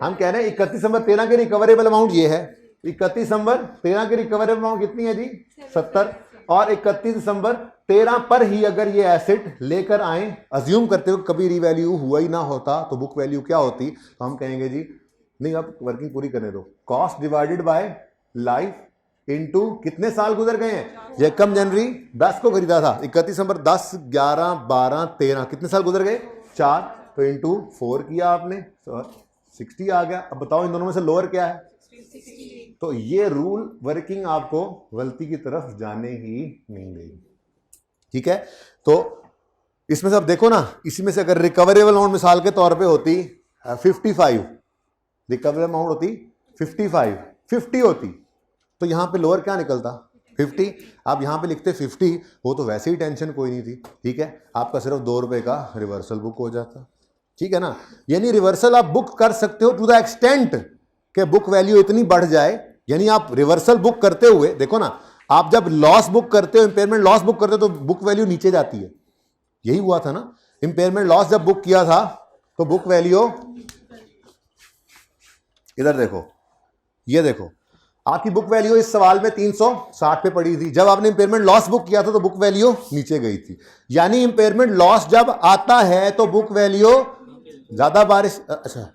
हम कह रहे हैं 31 दिसंबर 13 के रिकवरेबल अमाउंट ये है, 31 दिसंबर 13 के रिकवरेबल अमाउंट कितनी है जी 70, और 31 दिसंबर 13 पर ही अगर ये एसेट लेकर आए, अज्यूम करते हुए कभी रीवैल्यू हुआ ही ना होता तो बुक वैल्यू क्या होती, तो हम कहेंगे जी नहीं, अब वर्किंग पूरी करने दो, cost divided by life into कितने साल गुजर गए हैं, यकम जनवरी 10 को खरीदा था, 31 दिसंबर 10, 11, 12, 13, कितने साल गुजर गए 4, तो इनटू 4 किया आपने, 60 आ गया। अब बताओ इन दोनों में से लोअर क्या है, तो ये रूल वर्किंग आपको गलती की तरफ जाने ही नहीं देगी, ठीक है। तो इसमें से अब देखो ना, इसी में से अगर रिकवरेबल अमाउंट मिसाल के तौर पे होती 55, रिकवरेबल अमाउंट होती 50 होती, तो यहां पे लोअर क्या निकलता 50, आप यहां पे लिखते 50, वो तो वैसे ही टेंशन कोई नहीं थी, ठीक है, आपका सिर्फ 2 रुपए का रिवर्सल बुक हो जाता, ठीक है ना। यानी रिवर्सल आप बुक कर सकते हो टू द एक्सटेंट के बुक वैल्यू इतनी बढ़ जाए, यानी आप रिवर्सल बुक करते हुए देखो ना, आप जब लॉस बुक करते हो, इंपेयरमेंट लॉस बुक करते हो तो बुक वैल्यू नीचे जाती है, यही हुआ था ना, इंपेयरमेंट लॉस जब बुक किया था तो बुक वैल्यू, इधर देखो, ये देखो आपकी बुक वैल्यू इस सवाल में 360 पे पड़ी थी, जब आपने इंपेयरमेंट लॉस बुक किया था तो बुक वैल्यू नीचे गई थी, यानी इंपेयरमेंट लॉस जब आता है तो बुक वैल्यू ज्यादा बारिश, अच्छा,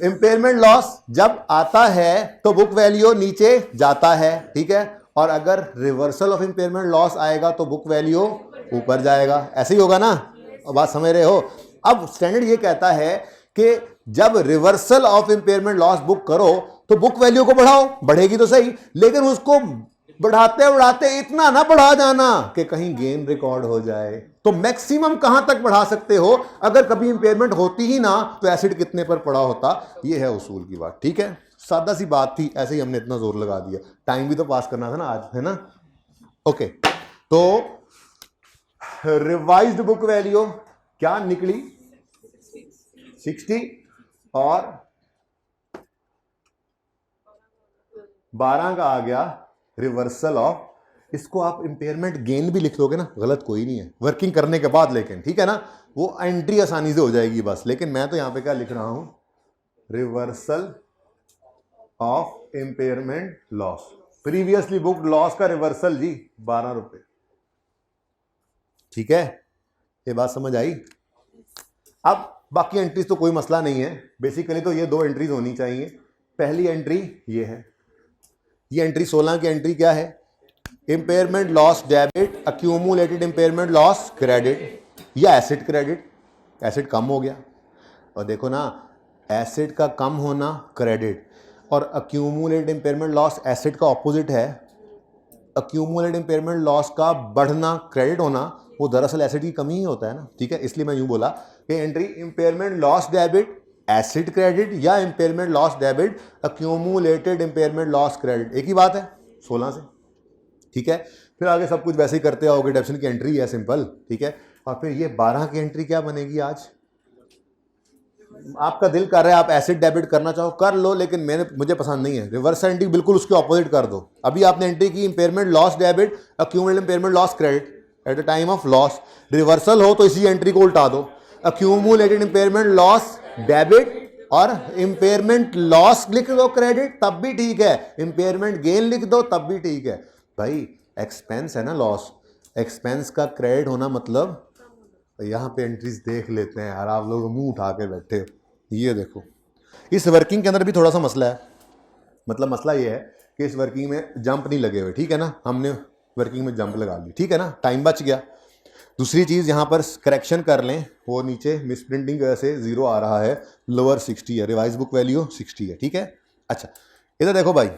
इंपेयरमेंट लॉस जब आता है तो बुक वैल्यू नीचे जाता है, ठीक है, और अगर रिवर्सल ऑफ इंपेयरमेंट लॉस आएगा तो बुक वैल्यू ऊपर जाएगा, ऐसे ही होगा ना, बात समझ रहे हो। अब स्टैंडर्ड ये कहता है कि जब reversal of impairment loss book करो तो बुक वैल्यू को बढ़ाओ, बढ़ेगी तो सही, लेकिन उसको बढ़ाते बढ़ाते इतना ना बढ़ा जाना कि कहीं गेन रिकॉर्ड हो जाए, तो मैक्सिमम कहां तक बढ़ा सकते हो, अगर कभी इंपेयरमेंट होती ही ना तो एसिड कितने पर पड़ा होता, ये है उसूल की बात, ठीक है, सादा सी बात थी, ऐसे ही हमने इतना जोर लगा दिया, टाइम भी तो पास करना था ना आज, है ना। ओके, तो रिवाइज्ड बुक वैल्यू क्या निकली 60 और 12 का आ गया रिवर्सल ऑफ, इसको आप इंपेयरमेंट गेन भी लिख लोगे ना, गलत कोई नहीं है वर्किंग करने के बाद, लेकिन ठीक है ना, वो एंट्री आसानी से हो जाएगी बस, लेकिन मैं तो यहां पे क्या लिख रहा हूं, reversal of impairment loss, previously book loss का रिवर्सल जी 12 रुपए, ठीक है, ये बात समझ आई। अब बाकी एंट्रीज तो कोई मसला नहीं है, बेसिकली तो ये 2 एंट्रीज होनी चाहिए, पहली एंट्री ये है, ये एंट्री 16 की एंट्री क्या है, impairment loss debit, accumulated impairment loss credit या एसेट क्रेडिट, एसेट कम हो गया, और देखो ना एसेट का कम होना क्रेडिट, और अक्यूमुलेटेड इंपेयरमेंट लॉस एसेट का ऑपोजिट है, अक्यूमुलेटेड इंपेयरमेंट लॉस का बढ़ना क्रेडिट होना, वो दरअसल एसेट की कमी ही होता है ना, ठीक है, इसलिए मैं यूं बोला कि entry impairment loss debit asset credit या impairment loss debit accumulated impairment loss credit, एक ही बात है 16 से, ठीक है। फिर आगे सब कुछ वैसे ही करते आओगे, डेप्शन की एंट्री है सिंपल, ठीक है, और फिर ये 12 की एंट्री क्या बनेगी आज, आपका दिल कर रहा है आप एसिड डेबिट करना चाहो कर लो, लेकिन मुझे पसंद नहीं है। रिवर्स एंट्री बिल्कुल उसके ऑपोजिट कर दो। अभी आपने एंट्री की impairment loss debit, accumulated impairment loss credit at the time of loss. Reversal हो तो इसी एंट्री को उल्टा दो, अक्यूमुलेटेड इंपेयरमेंट लॉस डेबिट और इंपेयरमेंट लॉस लिख दो क्रेडिट, तब भी ठीक है। इंपेयरमेंट गेन लिख दो तब भी ठीक है। भाई एक्सपेंस है ना लॉस, एक्सपेंस का क्रेडिट होना मतलब, यहाँ पे एंट्रीज देख लेते हैं यार, आप लोग मुंह उठा के बैठे हो। ये देखो इस वर्किंग के अंदर भी थोड़ा सा मसला है। मतलब मसला ये है कि इस वर्किंग में जंप नहीं लगे हुए, ठीक है ना, हमने वर्किंग में जंप लगा ली, ठीक है ना, टाइम बच गया। दूसरी चीज़ यहाँ पर करेक्शन कर लें, वो नीचे मिस प्रिंटिंग की वजह से 0 आ रहा है, लोअर 60 है, रिवाइज बुक वैल्यू 60 है, ठीक है। अच्छा इधर देखो भाई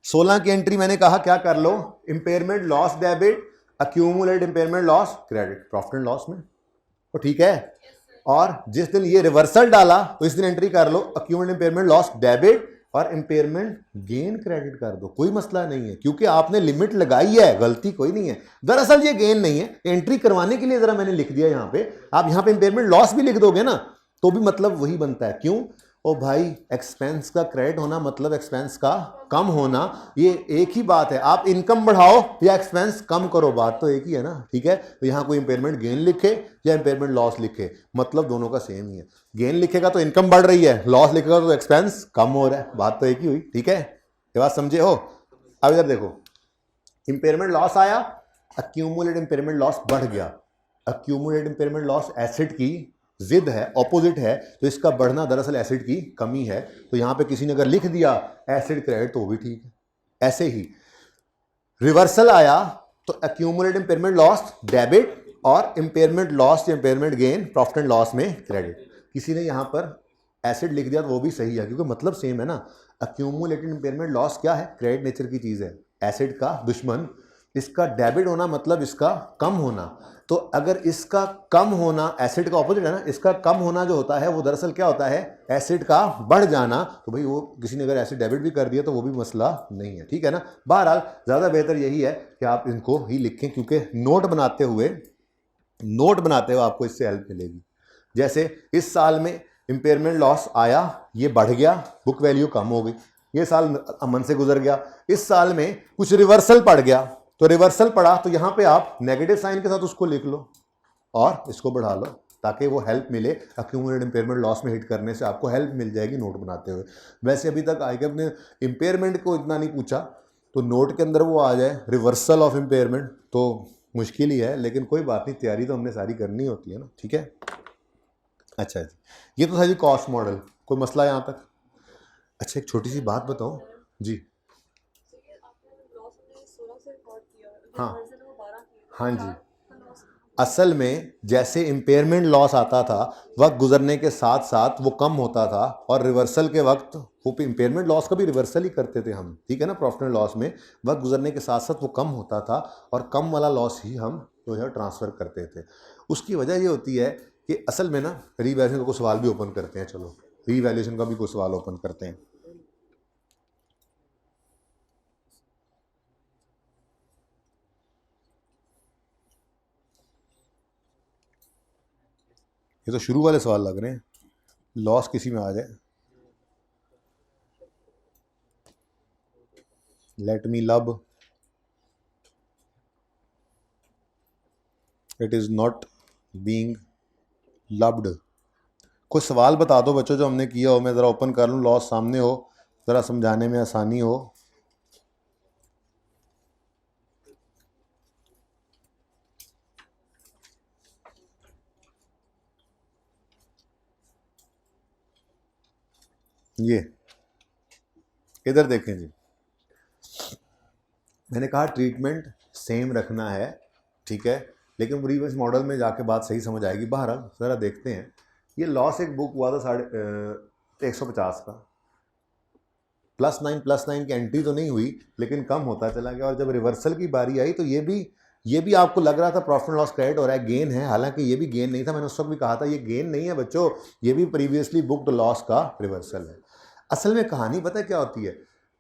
16 की एंट्री मैंने कहा क्या कर लो, impairment loss debit, accumulated impairment loss credit profit and loss में, तो ठीक है। और जिस दिन ये रिवर्सल डाला तो इस दिन एंट्री कर लो अक्यूमुलेटेड इंपेयरमेंट लॉस डेबिट और इंपेयरमेंट गेन क्रेडिट कर दो, कोई मसला नहीं है, क्योंकि आपने लिमिट लगाई है, गलती कोई नहीं है। दरअसल ये गेन नहीं है, एंट्री करवाने के लिए जरा मैंने लिख दिया यहाँ पे। आप यहाँ पे इंपेयरमेंट लॉस भी लिख दोगे ना तो भी मतलब वही बनता है। क्यों? ओ भाई एक्सपेंस का क्रेडिट होना मतलब एक्सपेंस का कम होना, ये एक ही बात है। आप इनकम बढ़ाओ या एक्सपेंस कम करो, बात तो एक ही है ना, ठीक है। तो यहाँ कोई इंपेयरमेंट गेन लिखे या इंपेयरमेंट लॉस लिखे, मतलब दोनों का सेम ही है। गेन लिखेगा तो इनकम बढ़ रही है, लॉस लिखेगा तो एक्सपेंस कम हो रहा है, बात तो एक ही हुई, ठीक है। ये बात समझे हो? अब इधर देखो इंपेयरमेंट लॉस आया, अक्यूमुलेटेड इंपेयरमेंट लॉस बढ़ गया। अक्यूमुलेटेड इंपेयरमेंट लॉस एसिड की जिद है, ऑपोजिट है, तो इसका बढ़ना दरअसल एसिड की कमी है। तो यहां पे किसी ने अगर लिख दिया एसिड क्रेडिट तो वो भी ठीक है। ऐसे ही रिवर्सल आया तो अक्यूमुलेटेड इंपेयरमेंट लॉस डेबिट और इंपेयरमेंट लॉस या impairment gain profit and loss में क्रेडिट। किसी ने यहां पर एसिड लिख दिया तो वो भी सही है, क्योंकि मतलब सेम है ना। अक्यूमुलेटेड इंपेयरमेंट लॉस क्या है? क्रेडिट नेचर की चीज है, एसिड का दुश्मन। इसका डेबिट होना मतलब इसका कम होना। तो अगर इसका कम होना एसिड का ऑपोजिट है ना, इसका कम होना जो होता है वो दरअसल क्या होता है? एसिड का बढ़ जाना। तो भाई वो किसी ने अगर एसिड डेबिट भी कर दिया तो वो भी मसला नहीं है, ठीक है ना। बहरहाल ज़्यादा बेहतर यही है कि आप इनको ही लिखें, क्योंकि नोट बनाते हुए आपको इससे हेल्प मिलेगी। जैसे इस साल में इंपेयरमेंट लॉस आया, ये बढ़ गया, बुक वैल्यू कम हो गई, ये साल अमन से गुजर गया। इस साल में कुछ रिवर्सल पड़ गया, तो रिवर्सल पड़ा तो यहां पे आप नेगेटिव साइन के साथ उसको लिख लो और इसको बढ़ा लो, ताकि वो हेल्प मिले। अक्यूमुलेटेड इंपेयरमेंट लॉस में हिट करने से आपको हेल्प मिल जाएगी नोट बनाते हुए। वैसे अभी तक आईकेएफ ने इंपेयरमेंट को इतना नहीं पूछा, तो नोट के अंदर वो आ जाए रिवर्सल ऑफ इंपेयरमेंट तो मुश्किल ही है, लेकिन कोई बात नहीं, तैयारी तो हमने सारी करनी होती है ना, ठीक है। अच्छा जी, ये तो था जी कॉस्ट मॉडल, कोई मसला यहाँ तक? अच्छा एक छोटी सी बात बताऊँ जी। हाँ हाँ जी, असल में जैसे इंपेयरमेंट लॉस आता था वक्त गुजरने के साथ साथ वो कम होता था, और रिवर्सल के वक्त वो इंपेयरमेंट लॉस का भी रिवर्सल ही करते थे हम, ठीक है ना। प्रॉफिट एंड लॉस में वक्त गुजरने के साथ साथ वो कम होता था और कम वाला लॉस ही हम जो है ट्रांसफ़र करते थे। उसकी वजह ये होती है कि असल में ना रीवैल्यूएशन का कोई सवाल भी ओपन करते हैं, चलो रीवैल्यूएशन का भी कोई सवाल ओपन करते हैं। ये तो शुरू वाले सवाल लग रहे हैं, लॉस किसी में आ जाए। लेट मी लब, इट इज़ नॉट बीइंग लब्ड। कोई सवाल बता दो बच्चों जो हमने किया हो, मैं ज़रा ओपन कर लूँ, लॉस सामने हो, ज़रा समझाने में आसानी हो। ये इधर देखें जी, मैंने कहा ट्रीटमेंट सेम रखना है, ठीक है, लेकिन रिवर्स मॉडल में जाके बात सही समझ आएगी। बहरहाल ज़रा देखते हैं। ये लॉस एक बुक हुआ था 150 का, +9 की एंट्री तो नहीं हुई लेकिन कम होता चला गया, और जब रिवर्सल की बारी आई तो ये भी आपको लग रहा था प्रॉफिट एंड लॉस क्रेडिट हो रहा है, गेन है, हालांकि ये भी गेन नहीं था। मैंने उस वक्त भी कहा था ये गेन नहीं है बच्चों, ये भी प्रीवियसली बुक्ड लॉस का रिवर्सल है। असल में कहानी पता है क्या होती है?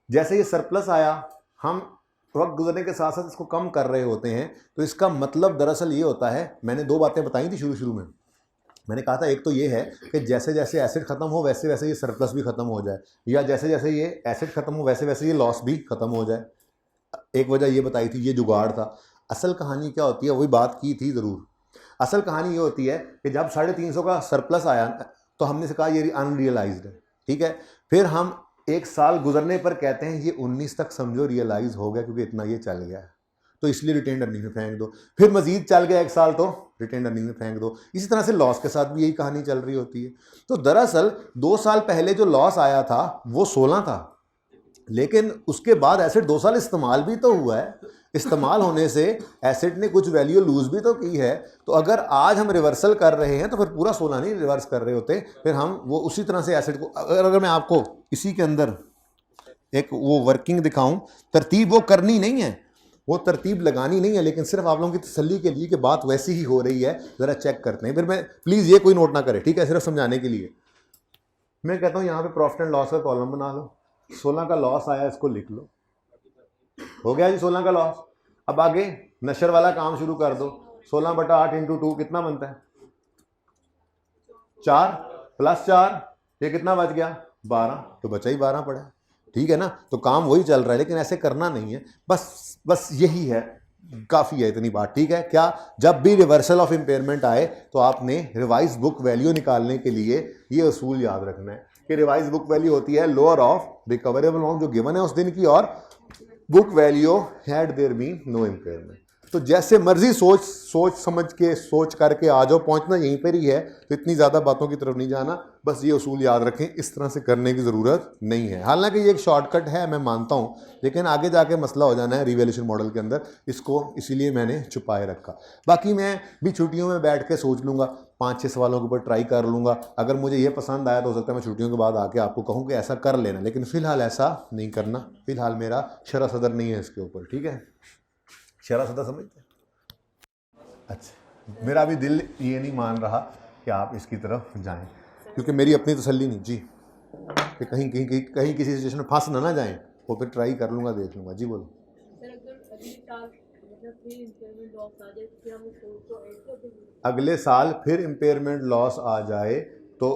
जैसे ये सरप्लस आया, हम वक्त गुजरने के साथ साथ इसको कम कर रहे होते हैं, तो इसका मतलब दरअसल ये होता है, मैंने 2 बातें बताई थी शुरू में। मैंने कहा था एक तो ये है कि जैसे जैसे एसिड ख़त्म हो वैसे वैसे ये सरप्लस भी ख़त्म हो जाए, या जैसे जैसे ये एसिड ख़त्म हो वैसे वैसे ये लॉस भी ख़त्म हो जाए। एक वजह ये बताई थी, ये जुगाड़ था। असल कहानी क्या होती है, वही बात की थी ज़रूर। असल कहानी ये होती है कि जब 350 का सरप्लस आया तो हमने से कहा ये अनरियलाइज्ड है, ठीक है। फिर हम 1 साल गुजरने पर कहते हैं ये 19 तक समझो रियलाइज़ हो गया क्योंकि इतना ये चल गया है, तो इसलिए रिटेन अर्निंग में फेंक दो। फिर मजीद चल गया 1 साल तो रिटेन अर्निंग में फेंक दो। इसी तरह से लॉस के साथ भी यही कहानी चल रही होती है। तो दरअसल 2 साल पहले जो लॉस आया था वो 16 था, लेकिन उसके बाद एसिड 2 साल इस्तेमाल भी तो हुआ है। इस्तेमाल होने से एसिड ने कुछ वैल्यू लूज भी तो की है। तो अगर आज हम रिवर्सल कर रहे हैं तो फिर पूरा 16 नहीं रिवर्स कर रहे होते, फिर हम वो उसी तरह से एसिड को, अगर मैं आपको इसी के अंदर एक वो वर्किंग दिखाऊं, तरतीब वो करनी नहीं है, वो तरतीब लगानी नहीं है, लेकिन सिर्फ आप लोगों की तसल्ली के लिए कि बात वैसी ही हो रही है, ज़रा चेक करते हैं। फिर मैं प्लीज़ ये कोई नोट ना करे, ठीक है, सिर्फ समझाने के लिए मैं कहता हूँ यहाँ पे प्रॉफिट एंड लॉस का कॉलम बना लो। 16 का लॉस आया, इसको लिख लो, हो गया जी 16 का लॉस। अब आगे नशर वाला काम शुरू कर दो। 16/8 × 2 कितना बनता है? 4 + 4, ये कितना बच गया? 12, तो बचा ही 12 पड़ा, ठीक है ना। तो काम वही चल रहा है, लेकिन ऐसे करना नहीं है, बस यही है, काफ़ी है इतनी बात, ठीक है। क्या, जब भी रिवर्सल ऑफ इम्पेयरमेंट आए तो आपने रिवाइज बुक वैल्यू निकालने के लिए ये असूल याद रखना है कि रिवाइज बुक वैल्यू होती है लोअर ऑफ रिकवरेबल अमाउंट जो गिवन है उस दिन की, और book value had there been no impairment. तो जैसे मर्जी सोच समझ के सोच करके आ जाओ, पहुंचना यहीं पर ही है, तो इतनी ज़्यादा बातों की तरफ नहीं जाना, बस ये उसूल याद रखें, इस तरह से करने की ज़रूरत नहीं है। हालांकि ये एक शॉर्टकट है, मैं मानता हूँ, लेकिन आगे जाके मसला हो जाना है रिवैल्यूएशन मॉडल के अंदर, इसको इसीलिए मैंने छुपाए रखा। बाकी मैं भी छुट्टियों में बैठ के सोच लूँगा, 5-6 सवालों के ऊपर ट्राई कर लूँगा, अगर मुझे ये पसंद आया तो हो सकता है मैं छुट्टियों के बाद आके आपको कहूँ कि ऐसा कर लेना, लेकिन फ़िलहाल ऐसा नहीं करना। फ़िलहाल मेरा शरह सदर नहीं है इसके ऊपर, ठीक है, शरह सदर समझते हैं। अच्छा, मेरा अभी दिल ये नहीं मान रहा कि आप इसकी तरफ जाएं, क्योंकि मेरी अपनी तसल्ली नहीं जी कि कहीं किसी सिचुएशन में फंस ना जाएं, वो फिर ट्राई कर लूँगा, देख लूँगा। जी बोलो। अगले साल फिर इम्पेयरमेंट लॉस आ जाए तो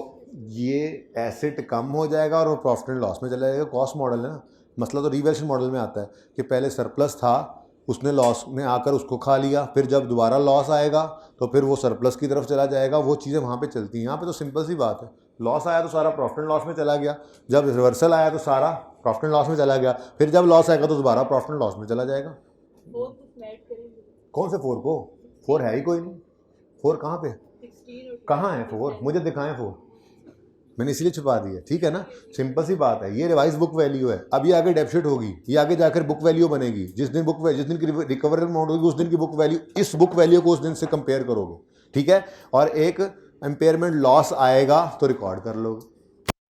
ये एसेट कम हो जाएगा और वो प्रॉफिट एंड लॉस में चला जाएगा। कॉस्ट मॉडल है ना, मसला तो रिवैल्यूएशन मॉडल में आता है कि पहले सरप्लस था, उसने लॉस में आकर उसको खा लिया, फिर जब दोबारा लॉस आएगा तो फिर वो सरप्लस की तरफ चला जाएगा। वो चीज़ें वहाँ पे चलती हैं। यहाँ पे तो सिंपल सी बात है, लॉस आया तो सारा प्रॉफिट एंड लॉस में चला गया, जब रिवर्सल आया तो सारा प्रॉफिट एंड लॉस में चला गया, फिर जब लॉस आएगा तो दोबारा प्रॉफिट एंड लॉस में चला जाएगा। कौन से 4 को? 4 है ही कोई नहीं। 4 कहाँ पे, कहाँ है 4? मुझे दिखाएं 4, मैंने इसलिए छुपा दिया, ठीक है ना। सिंपल सी बात है, ये रिवाइज बुक वैल्यू है। अब ये आगे डेप्शिट होगी, ये आगे जाकर बुक वैल्यू बनेगी। जिस दिन की रिकवरेबल अमाउंट होगी उस दिन की बुक वैल्यू, इस बुक वैल्यू को उस दिन से कंपेयर करोगे, ठीक है। और एक इम्पेयरमेंट लॉस आएगा तो रिकॉर्ड कर लोगे,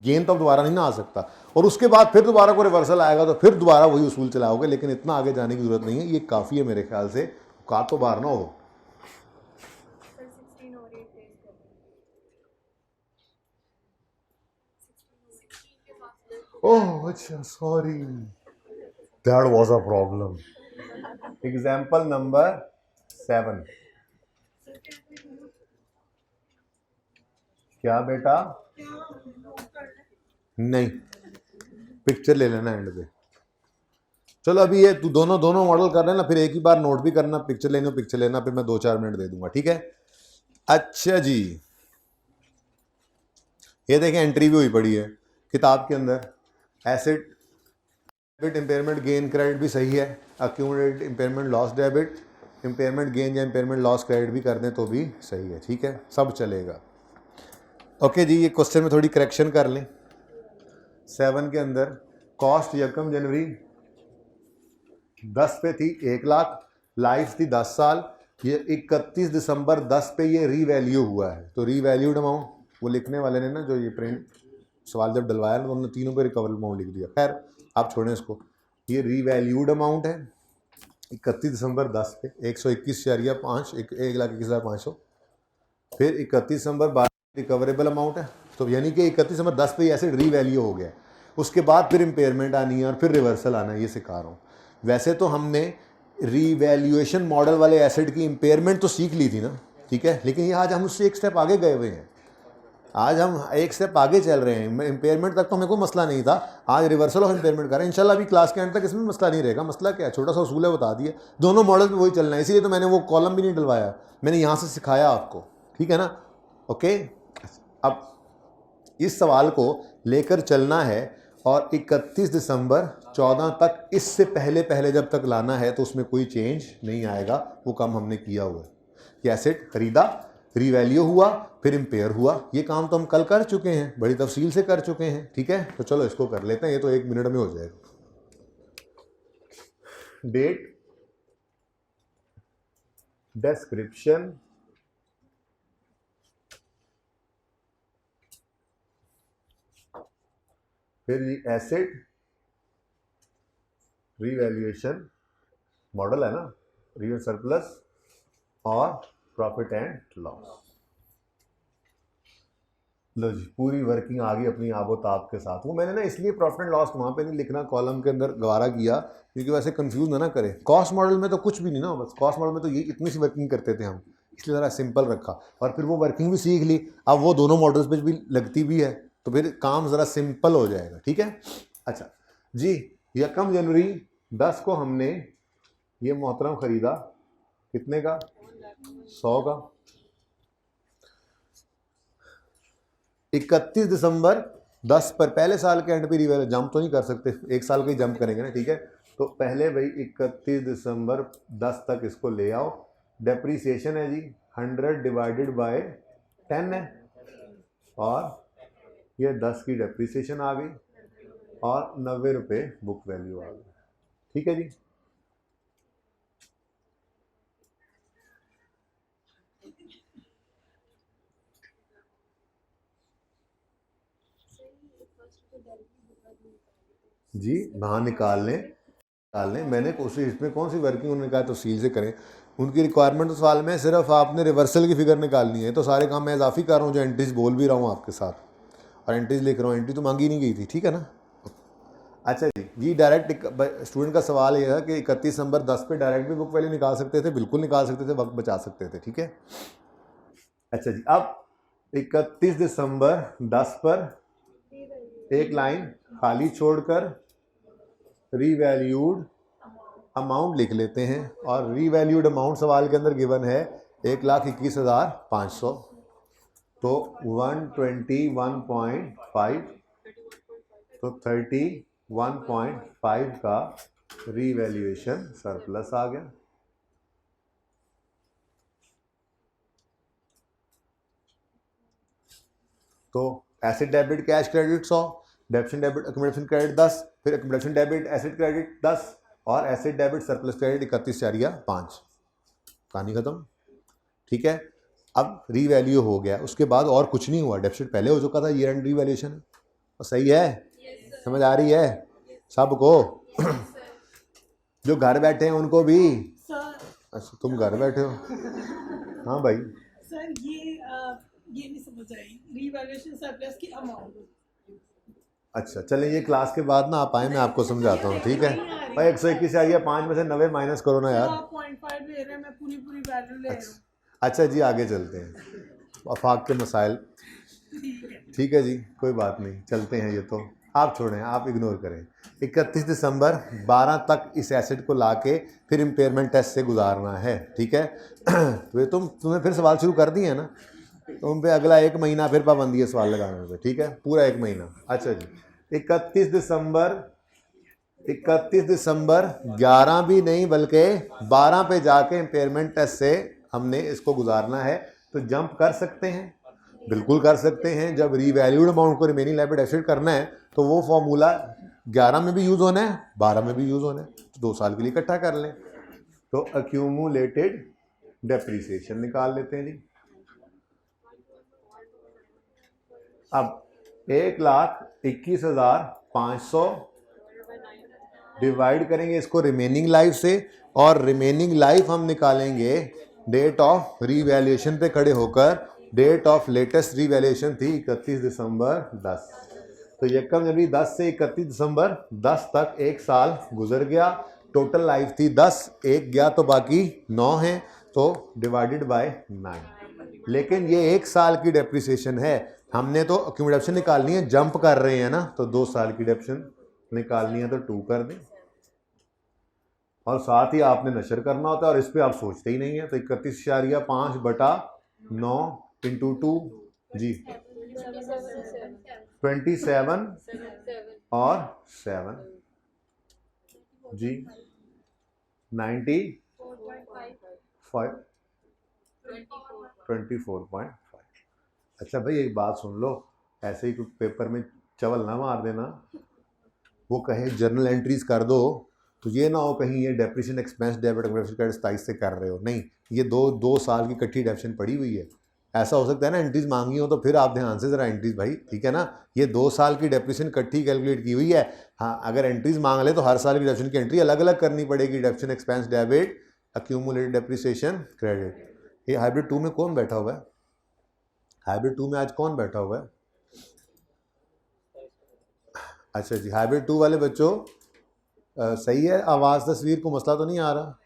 गेन तो दोबारा नहीं ना आ सकता, और उसके बाद फिर दोबारा को रिवर्सल आएगा तो फिर दोबारा वही उसूल चलाओगे। लेकिन इतना आगे जाने की जरूरत नहीं है, ये काफ़ी है मेरे ख्याल से, का तो बाहर ना हो। ओह अच्छा, sorry, that was a problem. Example number 7। क्या बेटा? नहीं, पिक्चर ले लेना एंड पे। चलो अभी ये तू दोनों मॉडल कर लेना, फिर एक ही बार नोट भी करना, पिक्चर लेना, फिर मैं 2-4 मिनट दे दूंगा, ठीक है। अच्छा जी, ये देखें एंट्री भी हुई पड़ी है किताब के अंदर। Asset debit impairment gain credit भी सही है, accumulated impairment loss debit impairment gain या इम्पेयरमेंट लॉस क्रेडिट भी कर दें तो भी सही है, ठीक है, सब चलेगा। ओके जी, ये क्वेश्चन में थोड़ी करेक्शन कर लें। 7 के अंदर कॉस्ट 1 जनवरी 10 पे थी 1 लाख, लाइफ थी 10 साल, ये 31 दिसंबर 10 पे ये रीवैल्यू हुआ है। तो रीवैल्यूड अमाउंट, वो लिखने वाले ने ना जो ये प्रिंट सवाल जब डलवाया तो उन्होंने तीनों पे रिकवरेबल अमाउंट लिख दिया। खैर आप छोड़ें इसको, ये रीवैल्यूड अमाउंट है 31 दिसंबर 10 पे 121.5, 1,21,500। फिर 31 दिसंबर 12 रिकवरेबल अमाउंट है, तो यानी कि 31 दिसंबर 10 पे ऐसे रीवैल्यू हो गया। उसके बाद फिर इम्पेयरमेंट आनी है और फिर रिवर्सल आना है, ये सिखा रहा हूँ। वैसे तो हमने रीवैल्यूएशन मॉडल वाले एसेट की इम्पेयरमेंट तो सीख ली थी ना, ठीक है। लेकिन ये आज हम उससे एक स्टेप आगे गए हुए हैं, आज हम एक स्टेप आगे चल रहे हैं। इम्पेयरमेंट तक तो हमें कोई मसला नहीं था, आज रिवर्सल ऑफ इम्पेयरमेंट कर रहे हैं। इंशाल्लाह अभी क्लास के एंड तक इसमें मसला नहीं रहेगा। मसला क्या है, छोटा सा उसूल है, बता दिया, दोनों मॉडल में वही चलना है। इसीलिए तो मैंने वो कॉलम भी नहीं डलवाया, मैंने यहाँ से सिखाया आपको, ठीक है ना। ओके, अब इस सवाल को लेकर चलना है और 31 दिसंबर 14 तक, इससे पहले पहले जब तक लाना है तो उसमें कोई चेंज नहीं आएगा। वो काम हमने किया हुआ है कि एसेट खरीदा, रीवैल्यू हुआ, फिर इम्पेयर हुआ। ये काम तो हम कल कर चुके हैं, बड़ी तफसील से कर चुके हैं, ठीक है। तो चलो इसको कर लेते हैं, ये तो 1 मिनट में हो जाएगा। डेट, डिस्क्रिप्शन, फिर ये एसेट रीवैल्यूएशन मॉडल है ना, रियल सरप्लस और प्रॉफिट एंड लॉस। लो जी, पूरी वर्किंग आ गई अपनी आबोताब के साथ। वो मैंने ना इसलिए प्रॉफिट एंड लॉस वहाँ पे नहीं लिखना, कॉलम के अंदर गवारा किया, क्योंकि वैसे कंफ्यूज ना करें। कॉस्ट मॉडल में तो कुछ भी नहीं ना, बस कॉस्ट मॉडल में तो ये इतनी सी वर्किंग करते थे हम, इसलिए ज़रा सिंपल रखा और फिर वो वर्किंग भी सीख ली। अब वो दोनों मॉडल्स पे भी लगती भी है, तो फिर काम ज़रा सिंपल हो जाएगा, ठीक है। अच्छा जी, 1 जनवरी 10 को हमने ये मोहतरम ख़रीदा, कितने का, 100 का। 31 दिसंबर 10 पर, पहले साल के एंड पे रिवैल्यू, जंप तो नहीं कर सकते, एक साल का ही जंप करेंगे ना, ठीक है। तो पहले भाई 31 दिसंबर 10 तक इसको ले आओ। डेप्रीसिएशन है जी 100 डिवाइडेड बाय 10 है, और ये 10 की डेप्रीसिएशन आ गई और 90 रुपये बुक वैल्यू आ गई, ठीक है जी। जी वहाँ निकाल लें, मैंने कोशिश, इसमें कौन सी वर्किंग उन्होंने कहा तफसील से करें। उनकी रिक्वायरमेंट तो सवाल में सिर्फ आपने रिवर्सल की फिगर निकालनी है, तो सारे काम मैं इजाफी कर रहा हूँ, जो एंट्रीज बोल भी रहा हूँ आपके साथ, और एंट्रीज लिख रहा हूँ। एंट्री तो मांगी नहीं गई थी, ठीक है ना। अच्छा जी, डायरेक्ट स्टूडेंट का सवाल ये है कि 31 दिसंबर 10 पे डायरेक्ट भी बुक वैल्यू निकाल सकते थे, बिल्कुल निकाल सकते थे, वक्त बचा सकते थे, ठीक है। अच्छा जी, अब 31 दिसंबर 10 पर एक लाइन खाली छोड़कर रीवैल्यूड अमाउंट लिख लेते हैं, और रीवैल्यूड अमाउंट सवाल के अंदर गिवन है 1,21,500, तो 121.5, तो 31.5 का रीवैल्यूएशन सरप्लस आ गया। तो एसेट डेबिट कैश क्रेडिट 100, डेबिशन डेबिट अकोमोडेशन क्रेडिट 10, फिर अकोमोडेशन डेबिट एसेट क्रेडिट 10, और एसेट डेबिट सरप्लस क्रेडिट 31/4/5। कहानी खत्म, ठीक है। अब रीवैल्यू हो गया, उसके बाद और कुछ नहीं हुआ, डेबिट पहले हो चुका था, ईयर एंड रीवैल्यूएशन। और सही है, समझ आ रही है सबको? जो घर बैठे हैं उनको भी। अच्छा तुम घर बैठे हो, हाँ भाई। सर ये नहीं समझ आई, रीवैल्यूएशन सरप्लस की अमाउंट। अच्छा चलें, ये क्लास के बाद ना आप आए, मैं आपको समझाता हूँ, ठीक है भाई। 121 आ गया, 5 में से 90 माइनस करो ना यार। 0.5 ले रहे हैं, मैं पूरी वैल्यू ले रहा हूँ। अच्छा जी, आगे चलते हैं, आफाक के मसाइल, ठीक है जी, कोई बात नहीं, चलते हैं। ये तो आप छोड़ें, आप इग्नोर करें। 31 दिसंबर 12 तक इस एसेट को लाके फिर इम्पेयरमेंट टेस्ट से गुजारना है, ठीक है। वे तुम्हें फिर सवाल शुरू कर दिए हैं ना, तुम पे अगला 1 महीना फिर पाबंदी है सवाल लगाने पे, ठीक है, पूरा 1 महीना। अच्छा जी, 31 दिसंबर 11 भी नहीं बल्कि 12 पे जाके इम्पेयरमेंट टेस्ट से हमने इसको गुजारना है। तो जंप कर सकते हैं, बिल्कुल कर सकते हैं। जब रीवैल्यूड अमाउंट को रिमेनिंग लायबिलिटी एसेट करना है तो वो फॉर्मूला 11 में भी यूज़ होना है, 12 में भी यूज़ होना है, तो 2 साल के लिए इकट्ठा कर लें। तो अक्यूमुलेटेड डेप्रीसिएशन निकाल लेते हैं जी। अब 1,21,500 डिवाइड करेंगे इसको रिमेनिंग लाइफ से, और रिमेनिंग लाइफ हम निकालेंगे डेट ऑफ रीवैल्यूएशन पे खड़े होकर। डेट ऑफ लेटेस्ट रीवैल्यूएशन थी 31 दिसंबर 10, तो 1 जनवरी 10 से 31 दिसंबर 10 तक 1 साल गुजर गया। टोटल लाइफ थी 10, 1 गया तो बाकी 9 है, तो डिवाइडेड बाय 9। लेकिन ये 1 साल की डेप्रिसिएशन है, हमने तो एक्यूमुलेशन निकालनी है, जंप कर रहे हैं ना, तो 2 साल की डेप्रिसिएशन निकालनी है तो 2 कर दें, और साथ ही आपने नशर करना होता है और इस पे आप सोचते ही नहीं है। तो 31.5/9 इंटू 2 जी 27 और 7 जी 95 24.5। अच्छा भाई एक बात सुन लो, ऐसे ही कुछ पेपर में चवल ना मार देना, वो कहे जर्नल एंट्रीज कर दो तो ये ना हो कहीं ये डेप्रिसिएशन एक्सपेंस डेबिट क्रेडिट 27 से कर रहे हो, नहीं, ये 2 साल की इकट्ठी डेप्रिसिएशन पड़ी हुई है। ऐसा हो सकता है ना एंट्रीज मांगी हो तो फिर आप ध्यान से ज़रा एंट्रीज भाई, ठीक है ना, ये 2 साल की डेप्रिसिएशन इकट्ठी कैलकुलेट की हुई है। हाँ अगर एंट्रीज मांग ले तो हर साल की डेप्रिसिएशन की एंट्री अलग अलग करनी पड़ेगी, depreciation expense debit accumulated depreciation credit. ये हाइब्रिड 2 में कौन बैठा हुआ है? हाइब्रिड 2 में आज कौन बैठा हुआ है? अच्छा जी हाइब्रिड 2 वाले बच्चों सही है, आवाज़ तस्वीर को मसला तो नहीं आ रहा?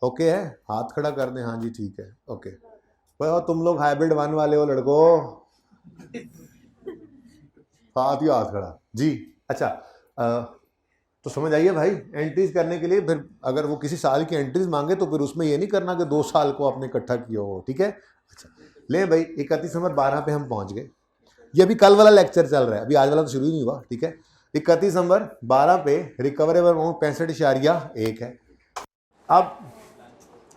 ओके है, हाथ खड़ा कर दें, हाँ जी ठीक है ओके। भाई और तुम लोग हाइब्रिड 1 वाले हो लड़कों, हाथ ही हाथ खड़ा जी। अच्छा तो समझ आइए भाई, एंट्रीज करने के लिए फिर अगर वो किसी साल की एंट्रीज मांगे तो फिर उसमें ये नहीं करना कि 2 साल को आपने इकट्ठा किया हो, ठीक है। अच्छा ले भाई 31 नवंबर 12 पे हम पहुंच गए, ये अभी कल वाला लेक्चर चल रहा है, अभी आज वाला तो शुरू ही नहीं हुआ, ठीक है। 31 नवंबर 12 पे रिकवरेबल अमाउंट 65.1 है। अब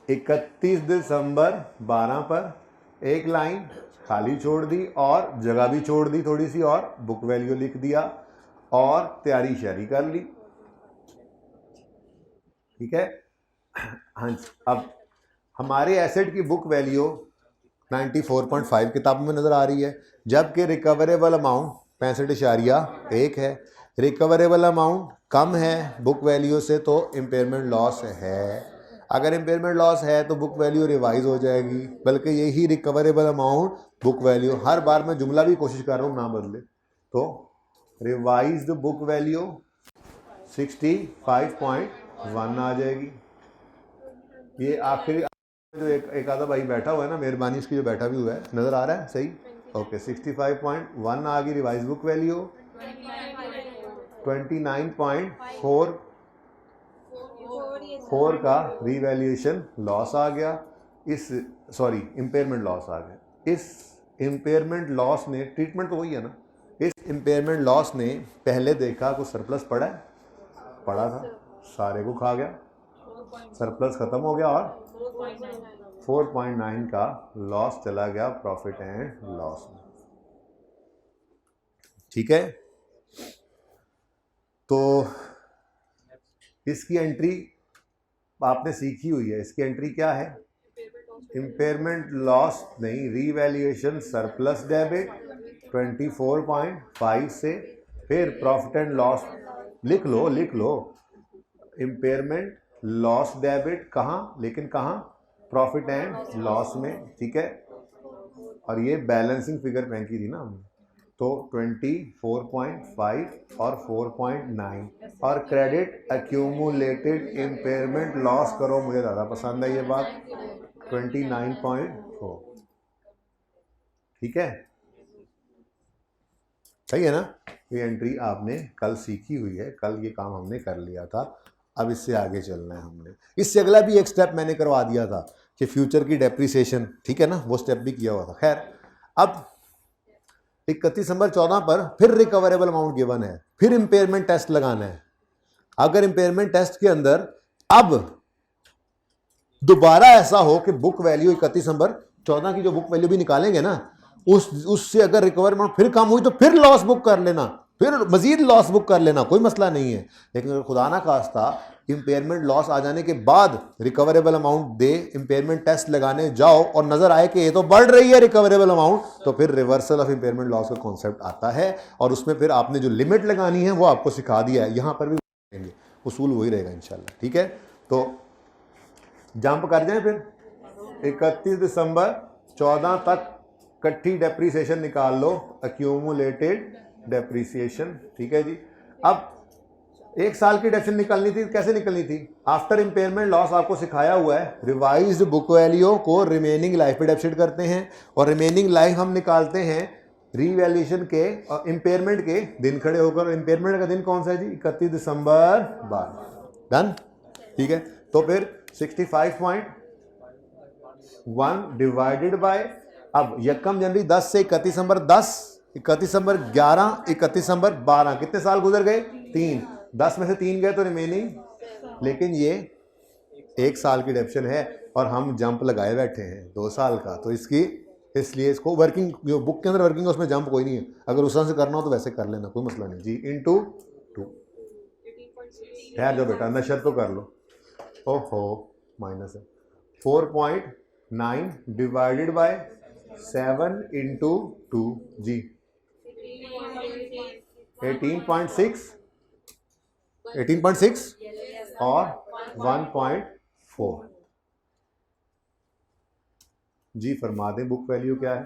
31 दिसंबर 12 पर एक लाइन खाली छोड़ दी और जगह भी छोड़ दी थोड़ी सी, और बुक वैल्यू लिख दिया और तैयारी शारी कर ली, ठीक है। हाँ अब हमारे एसेट की बुक वैल्यू 94.5 किताब में नज़र आ रही है, जबकि रिकवरेबल अमाउंट 65.1 है। रिकवरेबल अमाउंट कम है बुक वैल्यू से तो इम्पेयरमेंट लॉस है, अगर इम्पेयरमेंट लॉस है तो बुक वैल्यू रिवाइज हो जाएगी, बल्कि यही रिकवरेबल अमाउंट बुक वैल्यू, हर बार मैं जुमला भी कोशिश कर रहा हूँ ना बदले, तो रिवाइज्ड बुक वैल्यू 65.1 आ जाएगी। ये आखिरी जो एक आधा भाई बैठा हुआ है ना, मेहरबानी इसकी जो बैठा भी हुआ है, नज़र आ रहा है सही, ओके 65.1 आ गई रिवाइज बुक वैल्यू। 29.4 का रीवैल्यूएशन लॉस आ गया, इस सॉरी इम्पेयरमेंट लॉस आ गया। इस इम्पेयरमेंट लॉस ने, ट्रीटमेंट तो वही है ना, इस इम्पेयरमेंट लॉस ने पहले देखा कुछ सरप्लस पड़ा है, पड़ा था, सारे को खा गया, सरप्लस खत्म हो गया और 4.9 का लॉस चला गया प्रॉफिट एंड लॉस में, ठीक है। तो इसकी एंट्री आपने सीखी हुई है, इसकी एंट्री क्या है? इम्पेयरमेंट लॉस नहीं, रीवैल्यूएशन सरप्लस डेबिट 24.5 से, फिर प्रॉफिट एंड लॉस लिख लो, लिख लो, इम्पेयरमेंट लॉस डेबिट कहाँ, लेकिन कहाँ? प्रॉफिट एंड लॉस में, ठीक है। और ये बैलेंसिंग फिगर फेंकी थी ना हमने, तो 24.5 और 4.9 और क्रेडिट एक्यूमुलेटेड इम्पेयरमेंट लॉस करो, मुझे ज़्यादा पसंद है ये बात, 29.4, ठीक है, सही है ना। ये एंट्री आपने कल सीखी हुई है, कल ये काम हमने कर लिया था, अब इससे आगे चलना है हमने। इससे अगला भी एक स्टेप मैंने करवा दिया था कि फ्यूचर की डेप्रिसिएशन, ठीक है ना, वो स्टेप भी किया हुआ था। खैर अब 31 नवंबर 14 पर फिर रिकवरेबल अमाउंट गिवन है, फिर इंपेयरमेंट टेस्ट लगाना है। अगर इंपेयरमेंट टेस्ट के अंदर अब दोबारा ऐसा हो कि बुक वैल्यू 31 नवंबर 14 की जो बुक वैल्यू भी निकालेंगे ना, उससे अगर रिकवर अमाउंट फिर कम हुई तो फिर लॉस बुक कर लेना, फिर मजीद लॉस बुक कर लेना, कोई मसला नहीं है। लेकिन अगर खुदा ना खास्ता इंपेयरमेंट लॉस आ जाने के बाद रिकवरेबल अमाउंट दे, इंपेयरमेंट टेस्ट लगाने जाओ और नजर आए कि ये तो बढ़ रही है रिकवरेबल अमाउंट, तो फिर रिवर्सल ऑफ इंपेयरमेंट लॉस का कॉन्सेप्ट आता है और उसमें फिर आपने जो लिमिट लगानी है वो आपको सिखा दिया है, यहां पर भी करेंगे, उसूल वही रहेगा इंशाल्लाह, ठीक है। तो जंप कर जाए फिर 31 दिसंबर 14 तक इकट्ठी डेप्रीसिएशन निकाल लो, एक्यूमुलेटेड डेप्रीसिएशन, ठीक है जी। अब 1 साल की डेप्शन निकलनी थी, कैसे निकलनी थी? आफ्टर इम्पेयरमेंट लॉस आपको सिखाया हुआ है, रिवाइज्ड बुक वैल्यू को रिमेनिंग लाइफ पे डेप्शिट करते हैं और रिमेनिंग लाइफ हम निकालते हैं रीवैल्यूएशन के और इम्पेयरमेंट के दिन खड़े होकर। इम्पेयरमेंट का दिन कौन सा है जी? 31 दिसंबर 12। डन, ठीक है। तो फिर 65.1 डिवाइडेड बाय, अब यकम जनवरी 10 से 31 दिसंबर 10, 31 दिसंबर 11, 31 दिसंबर 12, कितने साल गुजर गए? 3। 10 में से 3 गए तो रिमेनिंग, लेकिन ये 1 साल की डेप्शन है और हम जंप लगाए बैठे हैं 2 साल का, तो इसलिए इसको वर्किंग, जो बुक के अंदर वर्किंग है उसमें जंप कोई नहीं है। अगर उस तरह से करना हो तो वैसे कर लेना, कोई मसला नहीं जी। इनटू 2, ठहर जाओ बेटा, नशर तो कर लो। ओहो, माइनस है। 4.9 डिवाइडेड बाय 7 इंटू 2 जी, 18.6 और 1.4 जी। फरमा दें बुक वैल्यू क्या है?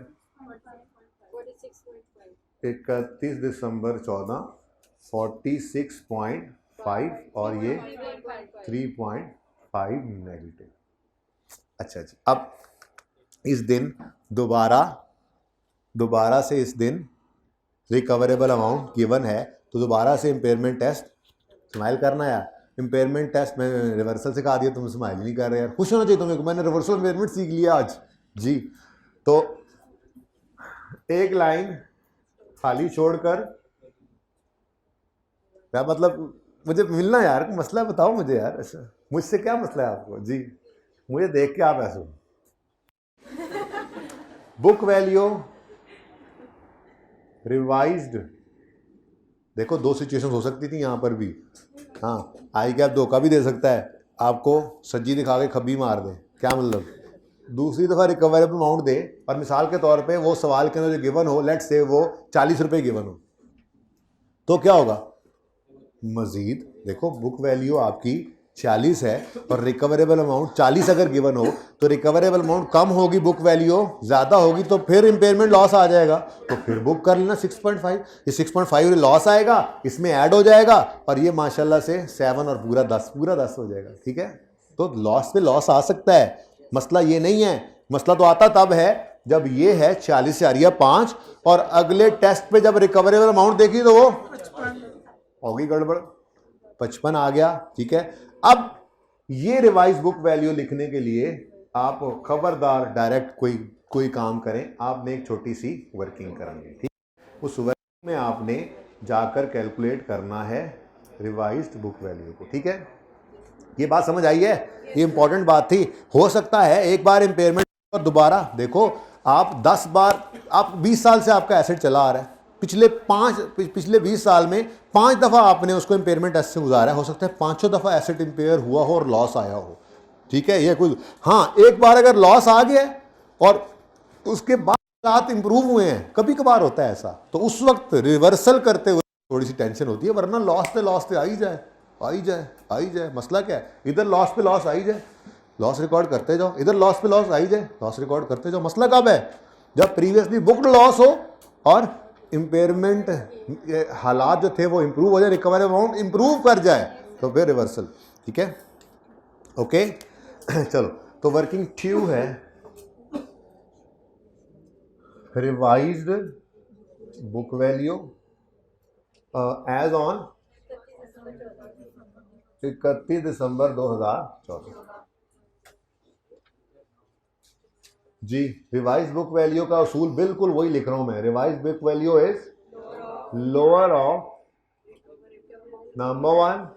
31 दिसंबर 14, 46.5 और ये 3.5 नेगेटिव। अच्छा जी, अब इस दिन दोबारा से इस दिन रिकवरेबल अमाउंट गिवन है, तो दोबारा से इम्पेयरमेंट टेस्ट, स्माइल करना यार। इम्पेयरमेंट टेस्ट में रिवर्सल सिखा दिया, तुम स्माइल नहीं कर रहे यार। खुश होना चाहिए तुम्हें, मैंने रिवर्सल इम्पेयरमेंट सीख लिया आज जी। तो एक लाइन खाली छोड़कर, क्या मतलब? मुझे मिलना यार, मसला बताओ मुझे यार, ऐसा मुझसे क्या मसला है आपको जी? मुझे देख के आप ऐसे बुक वैल्यू रिवाइज्ड, देखो 2 सिचुएशन हो सकती थी यहाँ पर भी। हाँ, आई कैप धोखा भी दे सकता है आपको, सज्जी दिखा के खब्बी मार दे, क्या मतलब? दूसरी दफ़ा रिकवरेबल अमाउंट दे और मिसाल के तौर पे वो सवाल के अंदर जो गिवन हो, लेट्स से वो 40 रुपये गिवन हो, तो क्या होगा? मजीद देखो, बुक वैल्यू आपकी 40 है और रिकवरेबल अमाउंट 40 अगर गिवन हो, तो रिकवरेबल अमाउंट कम होगी, बुक वैल्यू ज़्यादा होगी, तो फिर इम्पेयरमेंट लॉस आ जाएगा, तो फिर बुक कर लेना 6.5। ये 6.5 लॉस आएगा, इसमें ऐड हो जाएगा और ये माशाल्लाह से 7 और पूरा 10 हो जाएगा, ठीक है। तो लॉस पे लॉस आ सकता है, मसला ये नहीं है। मसला तो आता तब है जब ये है 40 से आ रही है 5 और अगले टेस्ट पे जब रिकवरेबल अमाउंट देखी तो वो होगी गड़बड़, 55 आ गया, ठीक है। अब ये रिवाइज बुक वैल्यू लिखने के लिए आप खबरदार डायरेक्ट कोई काम करें, आपने एक छोटी सी वर्किंग करनी है, ठीक। उस वर्किंग में आपने जाकर कैलकुलेट करना है रिवाइज्ड बुक वैल्यू को, ठीक है। ये बात समझ आई है? ये इंपॉर्टेंट बात थी। हो सकता है एक बार इम्पेयरमेंट और दोबारा देखो, आप 10 बार, आप 20 साल से आपका एसेट चला आ रहा है, पिछले 20 साल में 5 दफ़ा आपने उसको इम्पेयरमेंट टेस्ट से गुजारा है। हो सकता है 5 दफ़ा एसेट इम्पेयर हुआ हो और लॉस आया हो, ठीक है। ये कुछ, हाँ, एक बार अगर लॉस आ गया और उसके बाद हालात इंप्रूव हुए हैं, कभी कभार होता है ऐसा, तो उस वक्त रिवर्सल करते हुए थोड़ी सी टेंशन होती है, वरना लॉस पे आ ही जाए। मसला क्या है? इधर लॉस पे लॉस आ ही जाए, लॉस रिकॉर्ड करते जाओ, इधर लॉस पे लॉस आ ही जाए, लॉस रिकॉर्ड करते जाओ। मसला कब है? जब प्रीवियसली बुक्ड लॉस हो और इम्पेयरमेंट हालात जो थे वो इंप्रूव हो जाए, रिकवरी अमाउंट इंप्रूव कर जाए, तो फिर रिवर्सल, ठीक है, ओके। चलो, तो वर्किंग ट्यू है revised book value as on 31 December 2014 जी। रिवाइज बुक वैल्यू का असूल बिल्कुल वही लिख रहा हूं मैं। Revise book value is lower of number 1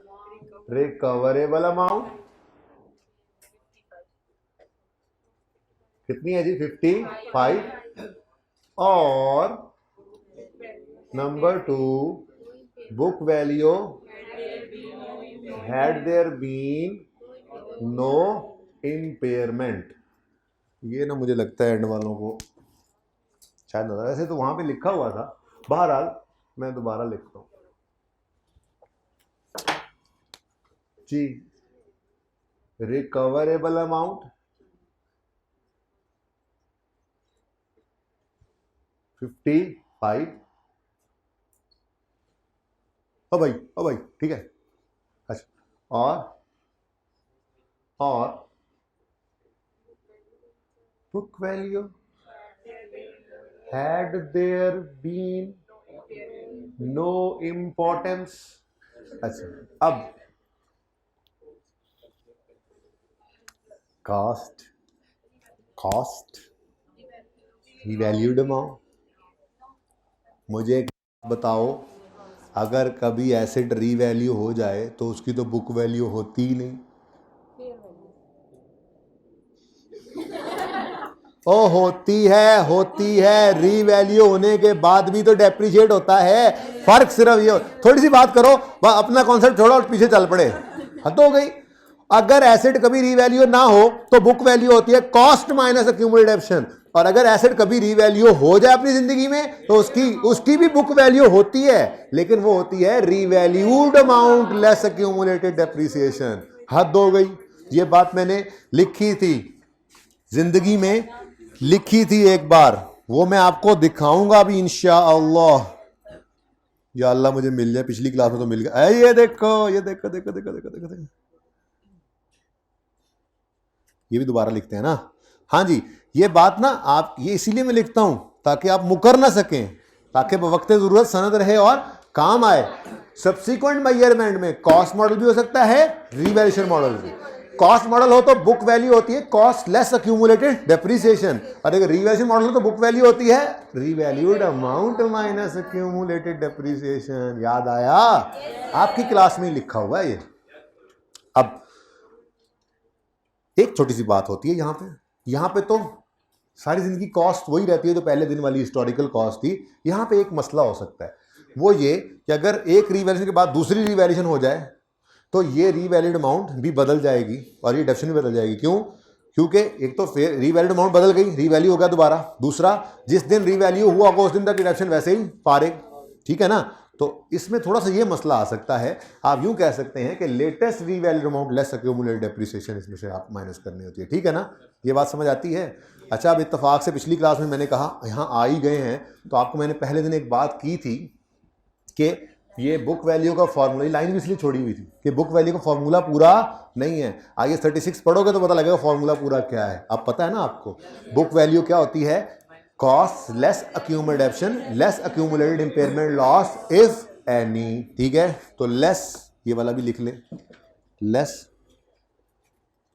recoverable amount, कितनी है जी? 55, और number 2 book value had there been no impairment. ये ना मुझे लगता है एंड वालों को शायद नजर, ऐसे तो वहां पे लिखा हुआ था, बहरहाल मैं दोबारा लिखता हूं जी। रिकवरेबल अमाउंट 55, ओ भाई ठीक है, और book value had there been no importance। अच्छा, अब कॉस्ट रिवैल्यूड अमाउंट। मुझे एक बताओ, अगर कभी एसेट रीवैल्यू हो जाए तो उसकी तो बुक वैल्यू होती ही नहीं। ओ होती है, रीवैल्यू होने के बाद भी तो डेप्रिशिएट होता है। फर्क सिर्फ ये, थोड़ी सी बात करो, अपना कॉन्सेप्ट छोड़ो और पीछे चल पड़े, हद हो गई। अगर एसेट कभी रीवैल्यू ना हो तो बुक वैल्यू होती है कॉस्ट माइनस एक्यूमुलेटेड, और अगर एसेट कभी रीवैल्यू हो जाए अपनी जिंदगी में तो उसकी भी बुक वैल्यू होती है, लेकिन वो होती है revalued amount less accumulated depreciation. हद हो गई। ये बात मैंने लिखी थी, जिंदगी में लिखी थी एक बार, वो मैं आपको दिखाऊंगा भी इंशाअल्लाह। या अल्लाह मुझे मिल जाए, पिछली क्लास में तो मिल गया। ये देखो, ये देखो देखो देखो देखो देखो देखो, ये भी दोबारा लिखते हैं ना। हाँ जी, ये बात ना आप, ये इसीलिए मैं लिखता हूं ताकि आप मुकर ना सकें, ताकि वक्त जरूरत सनद रहे और काम आए। सब्सिक्वेंट मेजरमेंट में कॉस्ट मॉडल भी हो सकता है, रिवैल्यूएशन मॉडल भी। कॉस्ट मॉडल हो तो बुक वैल्यू होती है कॉस्ट लेस एक्यूमुलेटेड डेप्रिसिएशन, और अगर रिवैल्यूएशन मॉडल हो तो बुक वैल्यू होती है revalued amount minus accumulated depreciation. याद आया? आपकी क्लास में लिखा हुआ है ये। अब एक छोटी सी बात होती है यहां पे तो सारी जिंदगी कॉस्ट वही रहती है जो पहले दिन वाली हिस्टोरिकल कॉस्ट थी। यहां पे एक मसला हो सकता है, वो ये कि अगर एक रिवैल्यूएशन के बाद दूसरी रिवैल्यूएशन हो जाए तो ये रीवैल्यूड अमाउंट भी बदल जाएगी और ये डेफिनेशन भी बदल जाएगी। क्यों? क्योंकि एक तो फिर रीवैल्यूड अमाउंट बदल गई, रीवैल्यू हो गया दोबारा। दूसरा, जिस दिन रीवैल्यू हुआ होगा उस दिन तक डिडक्शन वैसे ही फारिग, ठीक है ना। तो इसमें थोड़ा सा ये मसला आ सकता है। आप यूं कह सकते हैं कि latest revalued amount less accumulated depreciation इसमें से आप माइनस करनी होती है, ठीक है ना। ये बात समझ आती है? अच्छा, अब इत्तेफाक से पिछली क्लास में मैंने कहा यहाँ आ ही गए हैं तो आपको मैंने पहले दिन एक बात की थी कि ये बुक वैल्यू का फॉर्मूला, लाइन भी इसलिए छोड़ी हुई थी कि बुक वैल्यू का फॉर्मूला पूरा नहीं है। आगे 36 पढ़ोगे तो पता लगेगा फॉर्मूला पूरा क्या है। अब पता है ना आपको बुक वैल्यू क्या होती है? Cost less accumulation less accumulated impairment loss if any, ठीक है। तो लेस, ये वाला भी लिख ले, लेस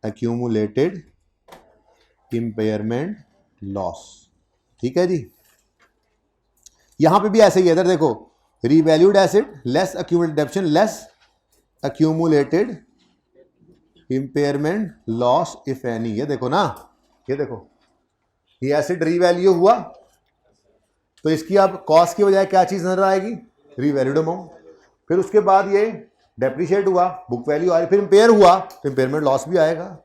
एक्यूमुलेटेड इंपेयरमेंट लॉस, ठीक है जी। यहां पे भी ऐसे ही है, इधर देखो, revalued asset less accumulated depreciation less accumulated impairment loss if any। ये देखो ना, ये देखो, ये एसेट रीवैल्यू हुआ तो इसकी अब कॉस्ट की बजाय क्या चीज नजर आएगी? Revalued amount. फिर उसके बाद ये डेप्रिशिएट हुआ, बुक वैल्यू आ रही, फिर इंपेयर हुआ तो इंपेयरमेंट लॉस भी आएगा।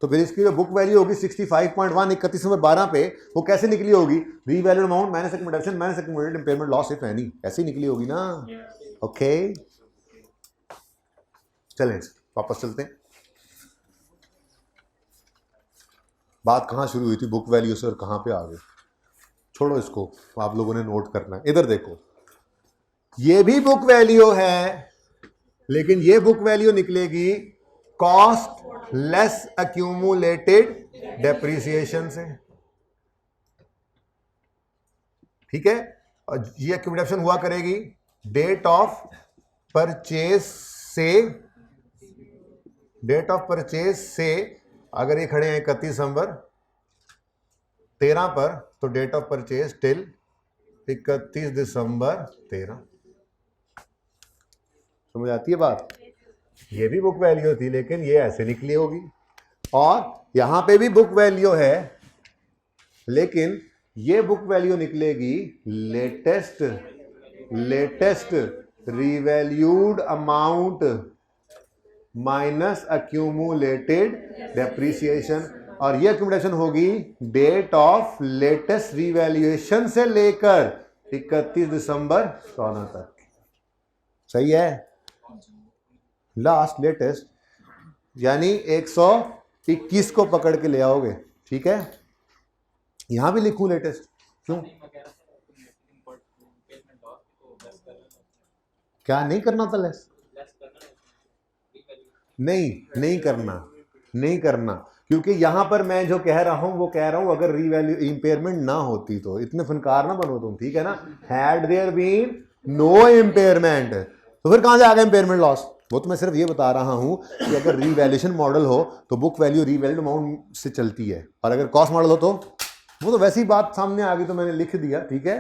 तो फिर इसकी जो बुक वैल्यू होगी 65.1 31/12 पे, वो कैसे निकली होगी? Revalued amount minus accumulation minus accumulated impairment loss if any, ऐसे निकली होगी ना। ओके, चलें वापस चलते हैं। बात कहाँ शुरू हुई थी? बुक वैल्यू से, और कहाँ पे आ गए? छोड़ो इसको, आप लोगों ने नोट करना है। इधर देखो, ये भी बुक वैल्यू है, लेकिन ये बुक वैल्यू निकलेगी कॉस्ट लेस एक्यूमुलेटेड डेप्रिसिएशन से, ठीक है। और ये एक्यूमुलेशन हुआ करेगी डेट ऑफ परचेज से, डेट ऑफ परचेज से अगर ये खड़े हैं 31 दिसंबर 13 पर, तो डेट ऑफ परचेज टिल 31 दिसंबर 13। समझ आती है बात? ये भी बुक वैल्यू थी, लेकिन ये ऐसे निकली होगी। और यहां पे भी बुक वैल्यू है, लेकिन ये बुक वैल्यू निकलेगी latest revalued amount minus accumulated depreciation, और ये एक्यूमुलेशन होगी डेट ऑफ लेटेस्ट रिवैल्यूएशन से लेकर 31 दिसंबर 14 तक। सही है? लास्ट लेटेस्ट यानी 121 को पकड़ के ले आओगे, ठीक है। यहां भी लिखूं लेटेस्ट, क्यों? क्या नहीं करना था? लेस नहीं करना, नहीं करना, क्योंकि यहां पर मैं जो कह रहा हूं वो कह रहा हूं अगर रीवैल्यू इम्पेयरमेंट ना होती तो, इतने फनकार ना बनो तुम, ठीक है ना। Had there been no impairment, तो फिर कहां से आ गया इम्पेयरमेंट लॉस? वो तो मैं सिर्फ ये बता रहा हूं कि अगर रीवैल्यूएशन मॉडल हो तो बुक वैल्यू रीवैल्यूड अमाउंट से चलती है, और अगर कॉस्ट मॉडल हो तो वो तो वैसी बात सामने आ गई तो मैंने लिख दिया, ठीक है।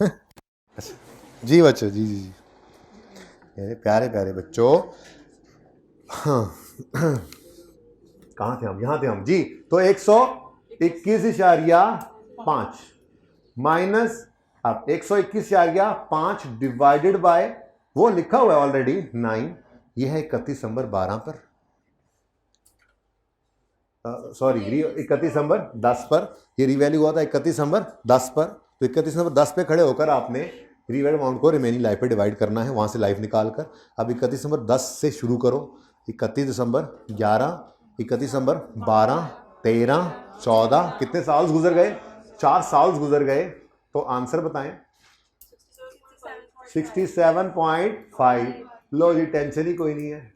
अच्छा जी बच्चों, जी जी जी मेरे प्यारे प्यारे बच्चों, हाँ कहाँ थे हम? यहाँ थे हम जी। तो 121.5 माइनस, अब 121.5 डिवाइडेड बाय, वो लिखा हुआ है ऑलरेडी 9, ये है 31 दिसंबर 12 पर, सॉरी 31 दिसंबर 10 पर, ये रिवैल्यू हुआ था 31 दिसंबर 10 पर, तो 31 दिसंबर 10 पे खड़े होकर आपने रिवैल्यू अमाउंट को रिमेनिंग लाइफ पे डिवाइड करना है, वहां से लाइफ निकाल कर। अब 31 दिसंबर 10 से शुरू करो, 31 दिसंबर 11, 31 दिसंबर 12, 13, 14, कितने साल गुजर गए? 4 साल गुजर गए, तो आंसर बताएं। 67.5। लो जी, टेंशन ही कोई नहीं है,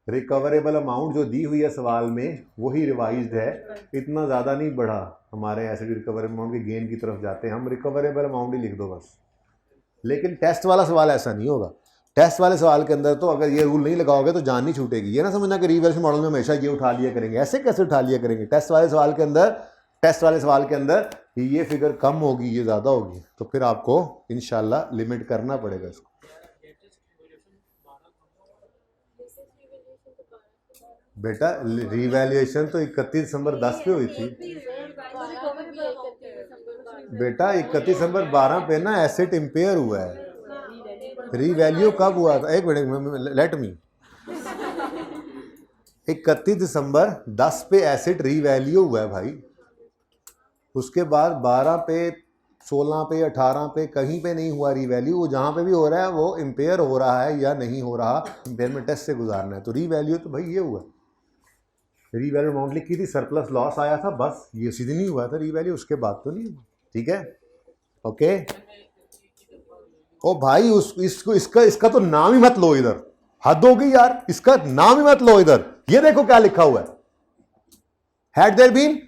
रिकवरेबल अमाउंट जो दी हुई है सवाल में वही रिवाइज्ड है, इतना ज़्यादा नहीं बढ़ा। हमारे ऐसे रिकवरेबल अमाउंट के गेन की तरफ जाते हैं हम, रिकवरेबल अमाउंट ही लिख दो बस। लेकिन टेस्ट वाला सवाल ऐसा नहीं होगा, टेस्ट वाले सवाल के अंदर तो अगर ये रूल नहीं लगाओगे तो जान नहीं छूटेगी। ये ना समझना कि रीवैल्यूएशन मॉडल में हमेशा ये उठा लिया करेंगे, ऐसे कैसे उठा लिया करेंगे? टेस्ट वाले सवाल के अंदर ये फिगर कम होगी, ये ज़्यादा होगी, तो फिर आपको इंशाल्लाह लिमिट करना पड़ेगा इसको। बेटा रिवैल्यूएशन तो 31 दिसंबर 10 पे हुई थी बेटा, 31 दिसंबर 12 पे ना एसेट इम्पेयर हुआ है। रीवैल्यू कब हुआ था? एक मिनट, लेट मी। 31 दिसंबर 10 पे एसेट रीवैल्यू हुआ है भाई, उसके बाद 12 पे, 16 पे, 18 पे कहीं पे नहीं हुआ रीवैल्यू। वो जहाँ पे भी हो रहा है वो इम्पेयर हो रहा है या नहीं हो रहा, इम्पेयरमेंट टेस्ट से गुजारना है। तो रीवैल्यू तो भाई ये हुआ, रीवैल्यू अमाउंट लिखी थी, सरप्लस लॉस आया था, बस ये सीधे नहीं हुआ था रीवैल्यू, उसके बाद तो नहीं हुआ, ठीक है। ओके ओ भाई, इसका तो नाम ही मत लो इधर, हद हो गई यार, इसका नाम ही मत लो इधर। ये देखो क्या लिखा हुआ है, had there been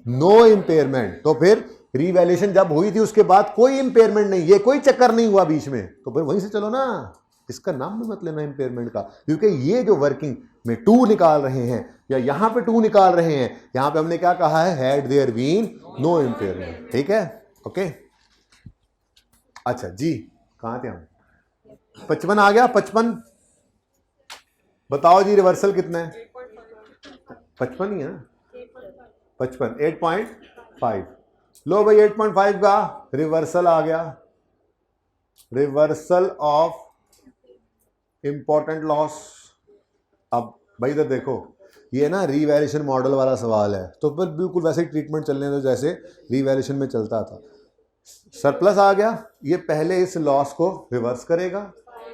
no impairment, तो फिर रीवैल्यूएशन जब हुई थी उसके बाद कोई इम्पेयरमेंट नहीं, ये कोई चक्कर नहीं हुआ बीच में, तो फिर वहीं से चलो ना, इसका नाम भी मत लेना इम्पेयरमेंट का, क्योंकि ये जो वर्किंग में 2 निकाल रहे हैं या यहां पे 2 निकाल रहे हैं, यहां पे हमने क्या कहा है? Had there been no impairment, ठीक है। ओके अच्छा जी, कहां थे हम? 55 आ गया, 55 बताओ जी, रिवर्सल कितना है? 55 ही है ना, 55, 8.5। लो भाई 8.5 का रिवर्सल आ गया, रिवर्सल ऑफ इंपॉर्टेंट लॉस। अब भाई इधर देखो, ये ना रीवैल्यूएशन मॉडल वाला सवाल है, तो फिर बिल्कुल वैसे ही ट्रीटमेंट चलने दो जैसे रीवैल्यूएशन में चलता था। सरप्लस आ गया, ये पहले इस लॉस को रिवर्स करेगा।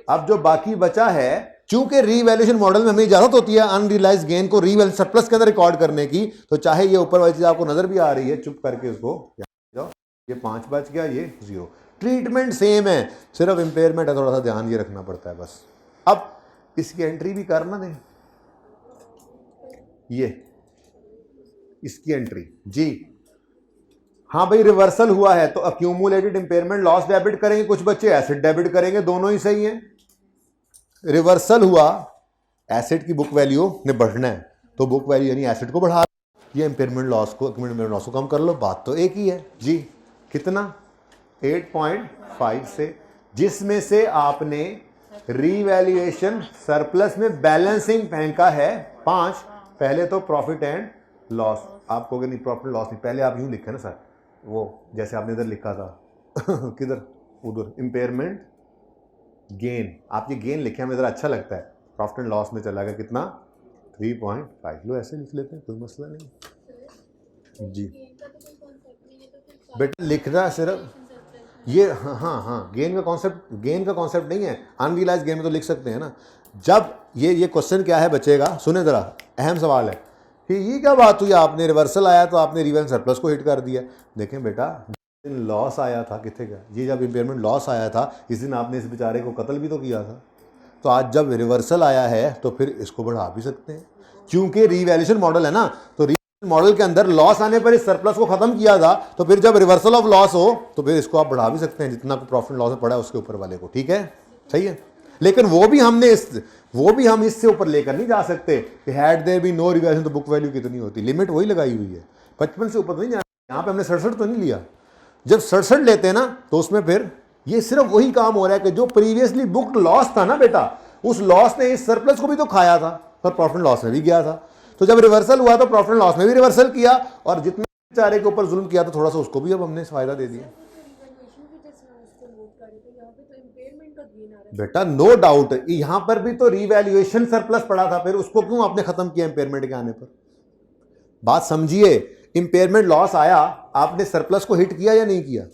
अब जो बाकी बचा है, चूंकि रीवैल्यूएशन मॉडल में हमें इजाजत होती है अनरियलाइज गेन को रीवैल्यू सरप्लस के अंदर रिकॉर्ड करने की, तो चाहे ये ऊपर वाली चीज आपको नजर भी आ रही है, चुप करके उसको जाओ, ये 5 बच गया, ये 0, ट्रीटमेंट सेम है, सिर्फ इंपेयरमेंट है, थोड़ा सा ध्यान ये रखना पड़ता है बस। अब इसकी एंट्री भी करना दें, ये इसकी एंट्री जी, हाँ भाई रिवर्सल हुआ है तो अक्यूमुलेटेड इंपेयरमेंट लॉस डेबिट करेंगे, कुछ बच्चे एसेट डेबिट करेंगे, दोनों ही सही हैं। रिवर्सल हुआ, एसेट की बुक वैल्यू ने बढ़ना है, तो बुक वैल्यू यानी एसेट को बढ़ा, ये इंपेयरमेंट लॉस को, अक्यूमुलेटेड लॉस को कम कर लो, बात तो एक ही है जी। कितना? 8.5 से, जिसमें से आपने रीवैल्यूएशन सरप्लस में बैलेंसिंग फेंका है 5। पहले तो प्रॉफिट एंड लॉस, आप कहोगे नहीं प्रॉफिट लॉस नहीं, पहले आप यूं लिखे ना सर, वो जैसे आपने इधर लिखा था किधर, उधर इंपेयरमेंट गेन, आप ये गेन लिखे हमें ज़रा अच्छा लगता है, प्रॉफिट एंड लॉस में चला गया कितना? 3.5। लो ऐसे लिख लेते हैं, कोई मसला नहीं जी। बेटा लिखना सिर्फ ये, हाँ गेन का कॉन्सेप्ट नहीं है, अनरियलाइज गेन में तो लिख सकते हैं ना। जब ये क्वेश्चन क्या है बचेगा, सुने ज़रा, अहम सवाल है कि ये क्या बात हुई, आपने रिवर्सल आया तो आपने रिवैल्यूएशन सरप्लस को हिट कर दिया। देखें बेटा, लॉस आया था कितने का, ये जब इंपेयरमेंट लॉस आया था इस दिन आपने इस बेचारे को कत्ल भी तो किया था, तो आज जब रिवर्सल आया है तो फिर इसको बढ़ा भी सकते हैं, क्योंकि रीवैल्यूएशन मॉडल है ना, तो रीवैल्यूएशन मॉडल के अंदर लॉस आने पर इस सरप्लस को खत्म किया था, तो फिर जब रिवर्सल ऑफ लॉस हो तो फिर इसको आप बढ़ा भी सकते हैं जितना प्रॉफिट लॉस में पड़ा है उसके ऊपर वाले को, ठीक है, सही है। लेकिन वो भी हम इससे ऊपर लेकर नहीं जा सकते कि had there be no revaluation तो बुक वैल्यू कितनी होती, लिमिट वही लगाई हुई है, 55 से ऊपर तो नहीं जाना। यहाँ पे हमने 67 तो नहीं लिया, जब 67 लेते हैं ना तो उसमें फिर ये सिर्फ वही काम हो रहा है कि जो प्रीवियसली बुक्ड लॉस था ना बेटा, उस लॉस ने इस सरप्लस को भी तो खाया था पर प्रॉफिट लॉस में भी गया था, तो जब रिवर्सल हुआ तो प्रॉफिट लॉस में भी रिवर्सल किया और जितने बेचारे के ऊपर जुल्म किया था थोड़ा सा उसको भी अब हमने फायदा दे दिया। बेटा नो डाउट यहां पर भी तो रीवैल्यूएशन सरप्लस पड़ा था, फिर उसको क्यों आपने खत्म किया इंपेयरमेंट के आने पर? बात समझिए, इंपेयरमेंट लॉस आया, आपने सरप्लस को हिट किया या नहीं किया?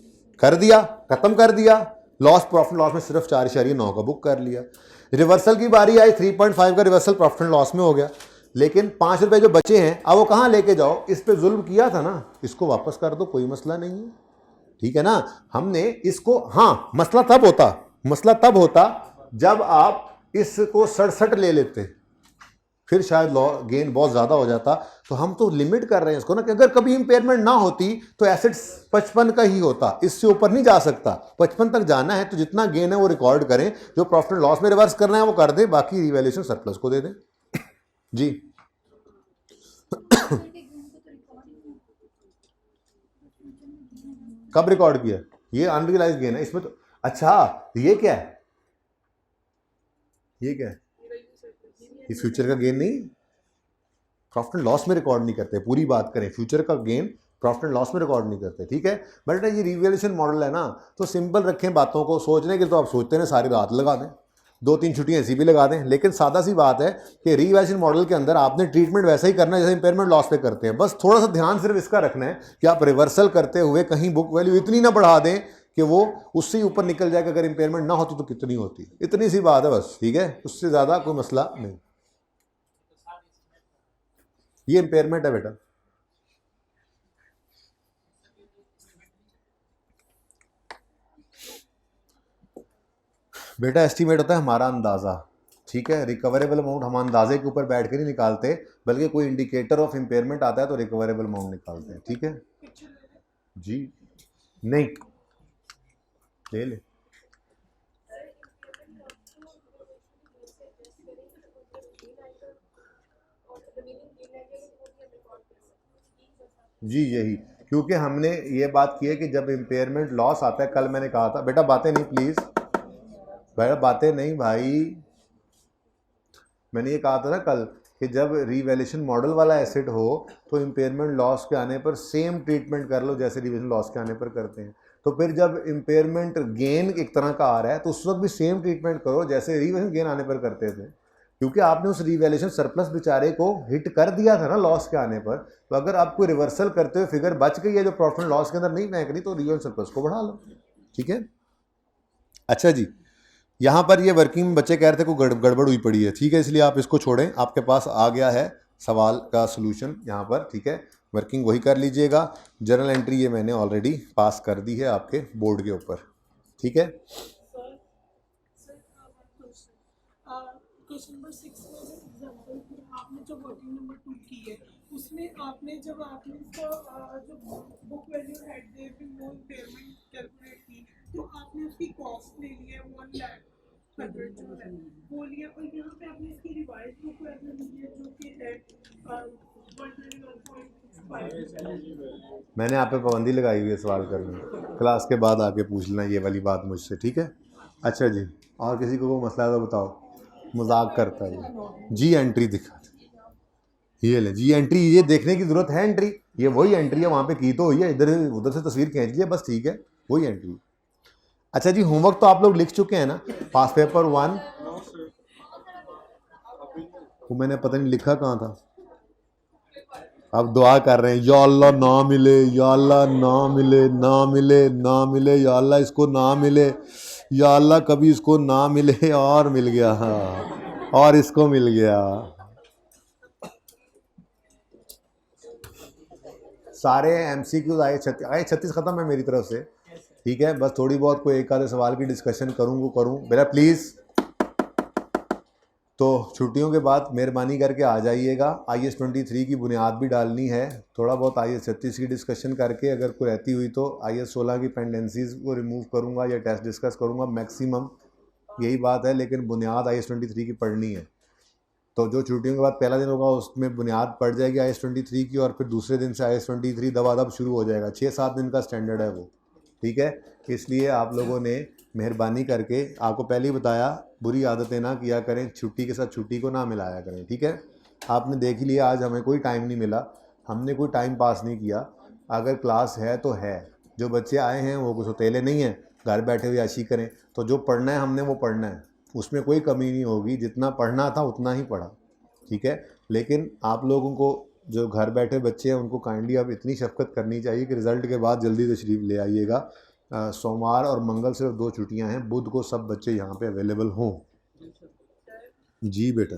कर दिया, खत्म कर दिया, लॉस प्रॉफिट लॉस में सिर्फ 4.9 का बुक कर लिया। रिवर्सल की बारी आई, 3.5 का रिवर्सल प्रॉफिट लॉस में हो गया, लेकिन 5 रुपए जो बचे हैं अब वो कहां लेके जाओ? इस पे जुल्म किया था ना, इसको वापस कर दो, कोई मसला नहीं है, ठीक है ना। हमने इसको, हाँ मसला तब होता जब आप इसको 67 ले लेते, फिर शायद गेन बहुत ज्यादा हो जाता। तो हम तो लिमिट कर रहे हैं इसको ना कि अगर कभी इंपेयरमेंट ना होती तो एसेट्स 55 का ही होता, इससे ऊपर नहीं जा सकता, 55 तक जाना है तो जितना गेन है वो रिकॉर्ड करें, जो प्रॉफिट लॉस में रिवर्स करना है वो कर दें, बाकी रिवैल्यूएशन सरप्लस को दे दें। जी कब रिकॉर्ड किया? ये अनरियलाइज गेन है इसमें तो। अच्छा ये क्या है, ये क्या है? ये फ्यूचर का गेन नहीं, प्रॉफिट एंड लॉस में रिकॉर्ड नहीं करते, पूरी बात करें फ्यूचर का गेन प्रॉफिट एंड लॉस में रिकॉर्ड नहीं करते, ठीक है। बट ये रिवैल्यूएशन मॉडल है ना, तो सिंपल रखें बातों को, सोचने के तो आप सोचते हैं सारी रात लगा दें, 2-3 छुट्टियां ऐसी भी लगा दें, लेकिन सादा सी बात है कि रिवैल्यूएशन मॉडल के अंदर आपने ट्रीटमेंट वैसा ही करना है जैसे इंपेयरमेंट लॉस पे करते हैं। बस थोड़ा सा ध्यान सिर्फ इसका रखना है कि आप रिवर्सल करते हुए कहीं बुक वैल्यू इतनी ना बढ़ा दें कि वो उससे ही ऊपर निकल जाए कि अगर इंपेयरमेंट ना होती तो कितनी होती, इतनी सी बात है बस, ठीक है, उससे ज़्यादा कोई मसला नहीं। ये इंपेयरमेंट है बेटा, बेटा एस्टीमेट होता है हमारा अंदाज़ा, ठीक है। रिकवरेबल अमाउंट हम अंदाजे के ऊपर बैठ के नहीं निकालते, बल्कि कोई इंडिकेटर ऑफ इंपेयरमेंट आता है तो रिकवरेबल अमाउंट निकालते हैं, ठीक है जी। नहीं ले ले, जी यही, क्योंकि हमने ये बात की है कि जब इंपेयरमेंट लॉस आता है, कल मैंने कहा था बेटा, बातें नहीं प्लीज़, बेटा बातें नहीं भाई, मैंने ये कहा था ना कल कि जब रिवैल्यूएशन मॉडल वाला एसेट हो तो इंपेयरमेंट लॉस के आने पर सेम ट्रीटमेंट कर लो जैसे रिवैल्यूएशन लॉस के आने पर करते हैं। तो फिर जब इंपेयरमेंट गेन एक तरह का आ रहा है तो उस वक्त भी सेम ट्रीटमेंट करो जैसे रिवैल्यूएशन गेन आने पर करते थे, क्योंकि आपने उस रिवैल्यूएशन सरप्लस बेचारे को हिट कर दिया था ना लॉस के आने पर। तो अगर आपको रिवर्सल करते हुए फिगर बच गई है जो प्रॉफिट लॉस के अंदर नहीं फेंक रही, तो रिवैल्यूएशन सरप्लस को बढ़ा लो, ठीक है। अच्छा जी, यहाँ पर ये वर्किंग में बच्चे कह रहे थे कोई गड़बड़ हुई पड़ी है, ठीक है, इसलिए आप इसको छोड़ें, आपके पास आ गया है सवाल का सलूशन यहाँ पर, ठीक है, वर्किंग वही कर लीजिएगा। जर्नल एंट्री ये मैंने ऑलरेडी पास कर दी है आपके बोर्ड के ऊपर, ठीक है। क्वेश्चन नंबर 6 में एग्जांपल आपने जो वर्किंग नंबर 2 की है उसमें आपने जब आपने इसका जो book value had there been no impairment calculate की, तो आपने उसकी कॉस्ट ले लिया 1 लाख 100 जो है वो लिया, और यहाँ पे आपने इसकी रिवाइज बुक वैल्यू ली है जो कि है 121.5। मैंने आप पे पाबंदी लगाई हुई है सवाल करने, क्लास के बाद आके पूछ लेना ये वाली बात मुझसे, ठीक है। अच्छा जी, और किसी को कोई मसला है तो बताओ, मजाक करता है जी। एंट्री दिखा, ये ले जी एंट्री, ये देखने की जरूरत है एंट्री, ये वही एंट्री है, वहाँ पे की तो हुई है, इधर उधर से तस्वीर खींच लिया बस, ठीक है, वही एंट्री। अच्छा जी, होमवर्क तो आप लोग लिख चुके हैं ना, पास पेपर 1 वो मैंने पता नहीं लिखा कहाँ था, अब दुआ कर रहे हैं या अल्लाह ना मिले, या अल्लाह ना मिले, ना मिले, ना मिले, या अल्लाह इसको ना मिले, या अल्लाह कभी इसको ना मिले, और मिल गया, हाँ और इसको मिल गया। सारे MCQs आए 36 खत्म है मेरी तरफ से, ठीक है। बस थोड़ी बहुत कोई एक आधे सवाल की डिस्कशन करूँ बेटा प्लीज़, तो छुट्टियों के बाद मेहरबानी करके आ जाइएगा। IAS 23 की बुनियाद भी डालनी है, थोड़ा बहुत IAS 36 की डिस्कशन करके अगर कोई रहती हुई तो IAS 16 की पेंडेंसीज को रिमूव करूँगा या टेस्ट डिस्कस करूँगा, मैक्सिमम यही बात है। लेकिन बुनियाद IAS 23 की पढ़नी है। तो जो छुट्टियों के बाद पहला दिन होगा उसमें बुनियाद पड़ जाएगी IAS 23 की, और फिर दूसरे दिन से IAS 23 दबादब शुरू हो जाएगा। 6-7 दिन का स्टैंडर्ड है वो, ठीक है। इसलिए आप लोगों ने मेहरबानी करके, आपको पहले ही बताया, बुरी आदतें ना किया करें, छुट्टी के साथ छुट्टी को ना मिलाया करें, ठीक है। आपने देख ही लिया आज हमें कोई टाइम नहीं मिला, हमने कोई टाइम पास नहीं किया। अगर क्लास है तो है, जो बच्चे आए हैं वो कुछ सौतेले नहीं हैं, घर बैठे हुए याशी करें। तो जो पढ़ना है हमने वो पढ़ना है, उसमें कोई कमी नहीं होगी, जितना पढ़ना था उतना ही पढ़ा, ठीक है। लेकिन आप लोगों को जो घर बैठे बच्चे हैं उनको काइंडली अब इतनी शफकत करनी चाहिए कि रिज़ल्ट के बाद जल्दी तशरीफ़ ले आइएगा। सोमवार और मंगल सिर्फ 2 छुट्टियां हैं, बुध को सब बच्चे यहाँ पे अवेलेबल हों। जी बेटा,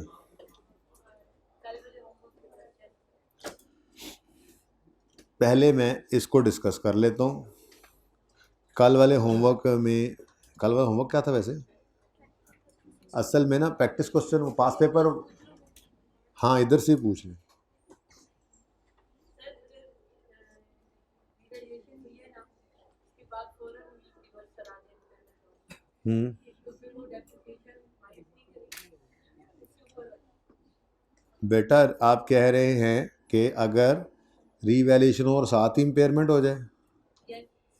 पहले मैं इसको डिस्कस कर लेता हूँ। कल वाले होमवर्क क्या था वैसे? असल में ना प्रैक्टिस क्वेश्चन, पास पेपर, हाँ इधर से पूछ लें। बेटा आप कह रहे हैं कि अगर रीवैल्यूएशन और साथ ही इम्पेयरमेंट हो जाए,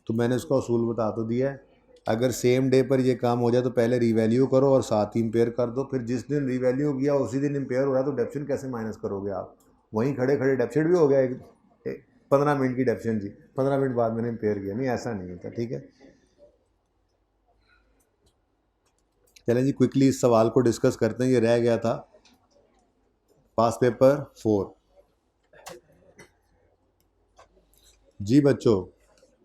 तो मैंने उसका उसूल बता तो दिया है। अगर सेम डे पर ये काम हो जाए तो पहले रीवैल्यू करो और साथ ही इम्पेयर कर दो। फिर जिस दिन रीवैल्यू किया उसी दिन इम्पेयर हो रहा है, तो डेप्शन कैसे माइनस करोगे आप? वहीं खड़े खड़े डेप्शन भी हो गया, 15 मिनट की डेप्शन जी, 15 मिनट बाद मैंने इम्पेयर किया, नहीं ऐसा नहीं होता, ठीक है। चलें जी, क्विकली इस सवाल को डिस्कस करते हैं। ये रह गया था पास पेपर 4 जी बच्चों।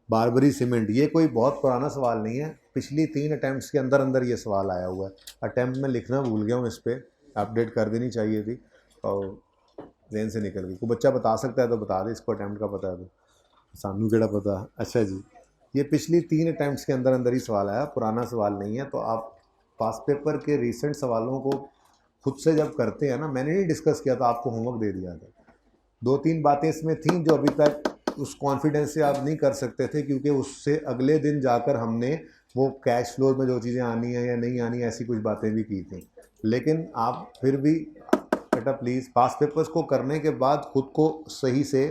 बारबरी सीमेंट, ये कोई बहुत पुराना सवाल नहीं है, पिछली 3 अटैम्प्ट्स के अंदर अंदर ये सवाल आया हुआ है। अटैम्प्ट में लिखना भूल गया हूँ, इस पर अपडेट कर देनी चाहिए थी और जहन से निकल गई। कोई बच्चा बता सकता है तो बता दे, इसको अटैम्प्ट का पता है तो, सानू केड़ा पता। अच्छा जी, ये पिछली 3 अटैम्प्ट्स के अंदर अंदर ही सवाल आया, पुराना सवाल नहीं है। तो आप पास पेपर के रिसेंट सवालों को खुद से जब करते हैं ना, मैंने नहीं डिस्कस किया था, आपको होमवर्क दे दिया था। 2-3 बातें इसमें थी जो अभी तक उस कॉन्फिडेंस से आप नहीं कर सकते थे, क्योंकि उससे अगले दिन जाकर हमने वो कैश फ्लो में जो चीज़ें आनी है या नहीं आनी, ऐसी कुछ बातें भी की थी। लेकिन आप फिर भी बेटा प्लीज़ पास पेपर्स को करने के बाद खुद को सही से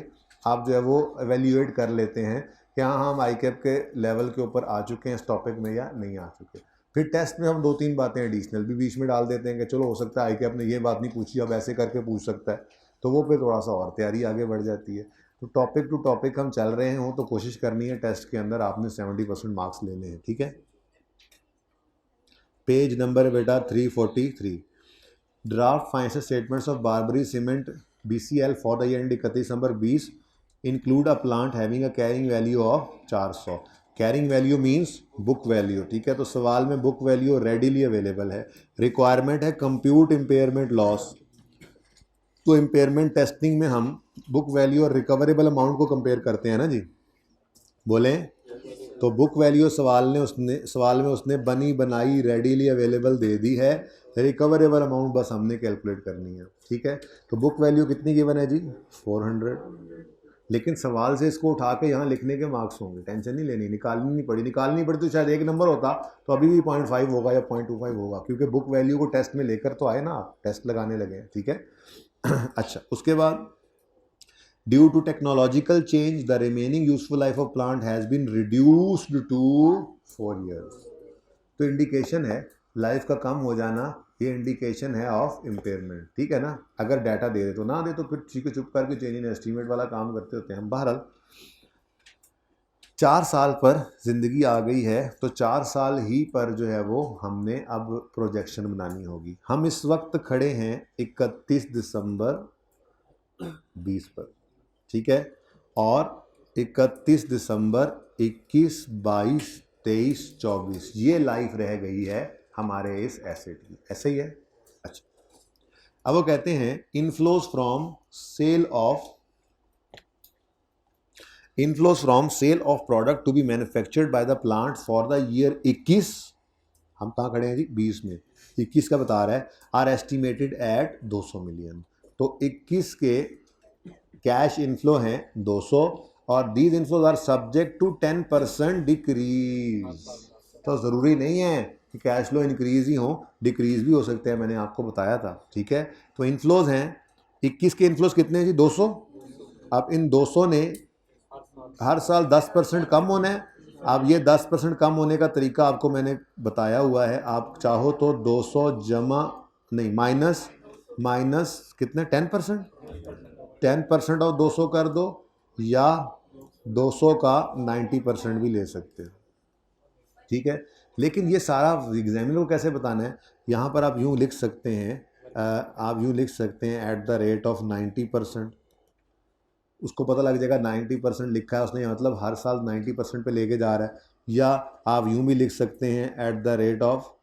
आप जो है वो एवेल्यूएट कर लेते हैं कि हाँ हम ICAP के लेवल के ऊपर आ चुके हैं इस टॉपिक में या नहीं आ चुके। फिर टेस्ट में हम 2-3 बातें एडिशनल भी बीच में डाल देते हैं कि चलो हो सकता है ICAP ने ये बात नहीं पूछी, अब ऐसे करके पूछ सकता है, तो वो फिर थोड़ा सा और तैयारी आगे बढ़ जाती है। तो टॉपिक टू टॉपिक हम चल रहे हों तो कोशिश करनी है टेस्ट के अंदर आपने 70% मार्क्स लेने हैं, ठीक है। पेज नंबर बेटा 343, draft financial statements of Barbari cement BCL for the year and 31 December 20 include a plant having a carrying value of 400। Carrying value means book value, ठीक है। तो सवाल में बुक वैल्यू रेडीली अवेलेबल है। रिक्वायरमेंट है compute impairment loss. तो impairment testing में हम बुक वैल्यू और रिकवरेबल अमाउंट को कंपेयर करते हैं ना जी, बोलें। तो बुक वैल्यू सवाल में उसने बनी बनाई रेडीली अवेलेबल दे दी है, रिकवरेबल अमाउंट बस हमने कैलकुलेट करनी है, ठीक है। तो बुक वैल्यू कितनी गिवन है जी? 400। लेकिन सवाल से इसको उठा के यहाँ लिखने के मार्क्स होंगे, टेंशन नहीं लेनी, निकालनी पड़ी तो शायद 1 नंबर होता तो अभी भी 0.5 होगा या 0.25 होगा, क्योंकि बुक वैल्यू को टेस्ट में लेकर तो आए ना आप, टेस्ट लगाने लगे, ठीक है। अच्छा, उसके बाद due to technological change the remaining useful life of plant has been reduced to 4 years. तो इंडिकेशन है लाइफ का कम हो जाना, ये इंडिकेशन है ऑफ इम्पेयरमेंट, ठीक है ना। अगर डाटा दे दे तो ना दे तो फिर ठीक है, चुप करके चेंज इन एस्टीमेट वाला काम करते होते हैं हम। बहरहाल 4 साल पर ज़िंदगी आ गई है, तो 4 साल ही पर जो है वो हमने अब प्रोजेक्शन बनानी होगी। हम इस वक्त खड़े हैं 31 दिसंबर 20 पर, ठीक है। और 31 दिसंबर 21, 22, 23, 24 ये लाइफ रह गई है हमारे इस एसेट की, ऐसे ही है। अच्छा, अब वो कहते हैं inflows from sale of product to be manufactured by the plant for the year 21, हम कहाँ खड़े हैं जी? 20 में। 21 का बता रहा है आर एस्टिमेटेड एट 200 मिलियन। तो 21 के कैश इनफ्लो हैं 200 और these inflows are subject to 10% decrease. तो ज़रूरी नहीं है कि कैश फ्लो इंक्रीज ही हो, डिक्रीज भी हो सकते हैं, मैंने आपको बताया था। ठीक है, तो इनफ्लोज हैं 21 के इनफ्लोज कितने हैं जी? 200। अब इन 200 ने हर साल 10% कम होना है। अब ये 10% कम होने का तरीका आपको मैंने बताया हुआ है। आप चाहो तो 200 जमा नहीं माइनस कितने 10%, 10% ऑफ 200 कर दो, या 200 का 90% भी ले सकते हो। ठीक है, लेकिन ये सारा एग्जामिनर को कैसे बताना है? यहाँ पर आप यूँ लिख सकते हैं, आप यूँ लिख सकते हैं एट द रेट ऑफ 90%। उसको पता लग जाएगा 90% लिखा है उसने, मतलब हर साल 90% पे लेके जा रहा है। या आप यूँ भी लिख सकते हैं at the rate of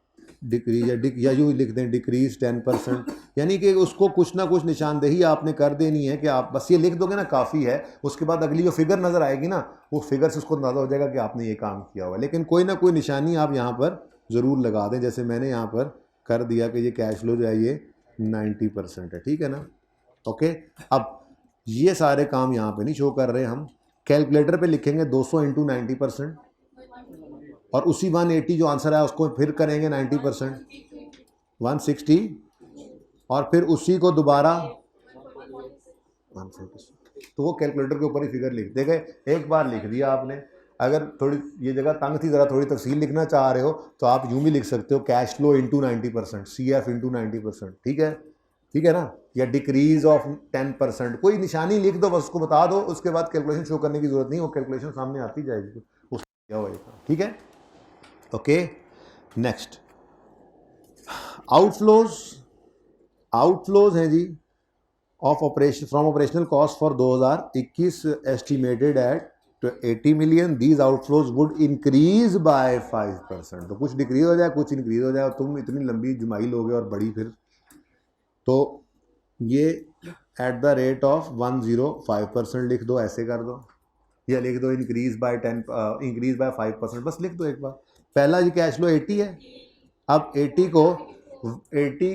decrease, या यूँ लिख दें डिक्रीज 10%। यानी कि उसको कुछ ना कुछ निशानदेही आपने कर देनी है कि आप बस ये लिख दोगे ना काफ़ी है। उसके बाद अगली जो फिगर नज़र आएगी ना, वो फिगर से उसको अंदाज़ा हो जाएगा कि आपने ये काम किया हुआ है। लेकिन कोई ना कोई निशानी आप यहाँ पर ज़रूर लगा दें, जैसे मैंने यहाँ पर कर दिया कि ये कैश फ्लो जो है ये 90% है। ठीक है ना? ओके, अब ये सारे काम यहाँ पे नहीं शो कर रहे, हम कैलकुलेटर पे लिखेंगे 200 इंटू 90% और उसी 180 जो आंसर है उसको फिर करेंगे 90%, 160, और फिर उसी को दोबारा 140। तो वो कैलकुलेटर के ऊपर ही फिगर लिख देंगे। एक बार लिख दिया आपने। अगर थोड़ी ये जगह तंग थी, ज़रा थोड़ी तफसील लिखना चाह रहे हो तो आप यूँ भी लिख सकते हो cash flow into 90%, CF into 90%। ठीक है, ठीक है ना? या डिक्रीज ऑफ 10%, कोई निशानी लिख दो, बस उसको बता दो, उसके बाद कैलकुलेशन शो करने की जरूरत नहीं, वो कैलकुलेशन सामने आती जाएगी उसको क्या होएगा। ठीक है, ओके। नेक्स्ट आउटफ्लोज हैं जी of operation from operational cost for 2021 estimated at 80 million. These outflows would increase by 5%। तो कुछ डिक्रीज हो जाए, कुछ इंक्रीज हो जाए। तुम इतनी लंबी जुमाई लोगे और बड़ी, फिर तो ये एट द रेट ऑफ 105% लिख दो, ऐसे कर दो, या लिख दो इंक्रीज बाय 5%, बस लिख दो एक बार। पहला जी कैश फ्लो 80 है। अब 80 को 80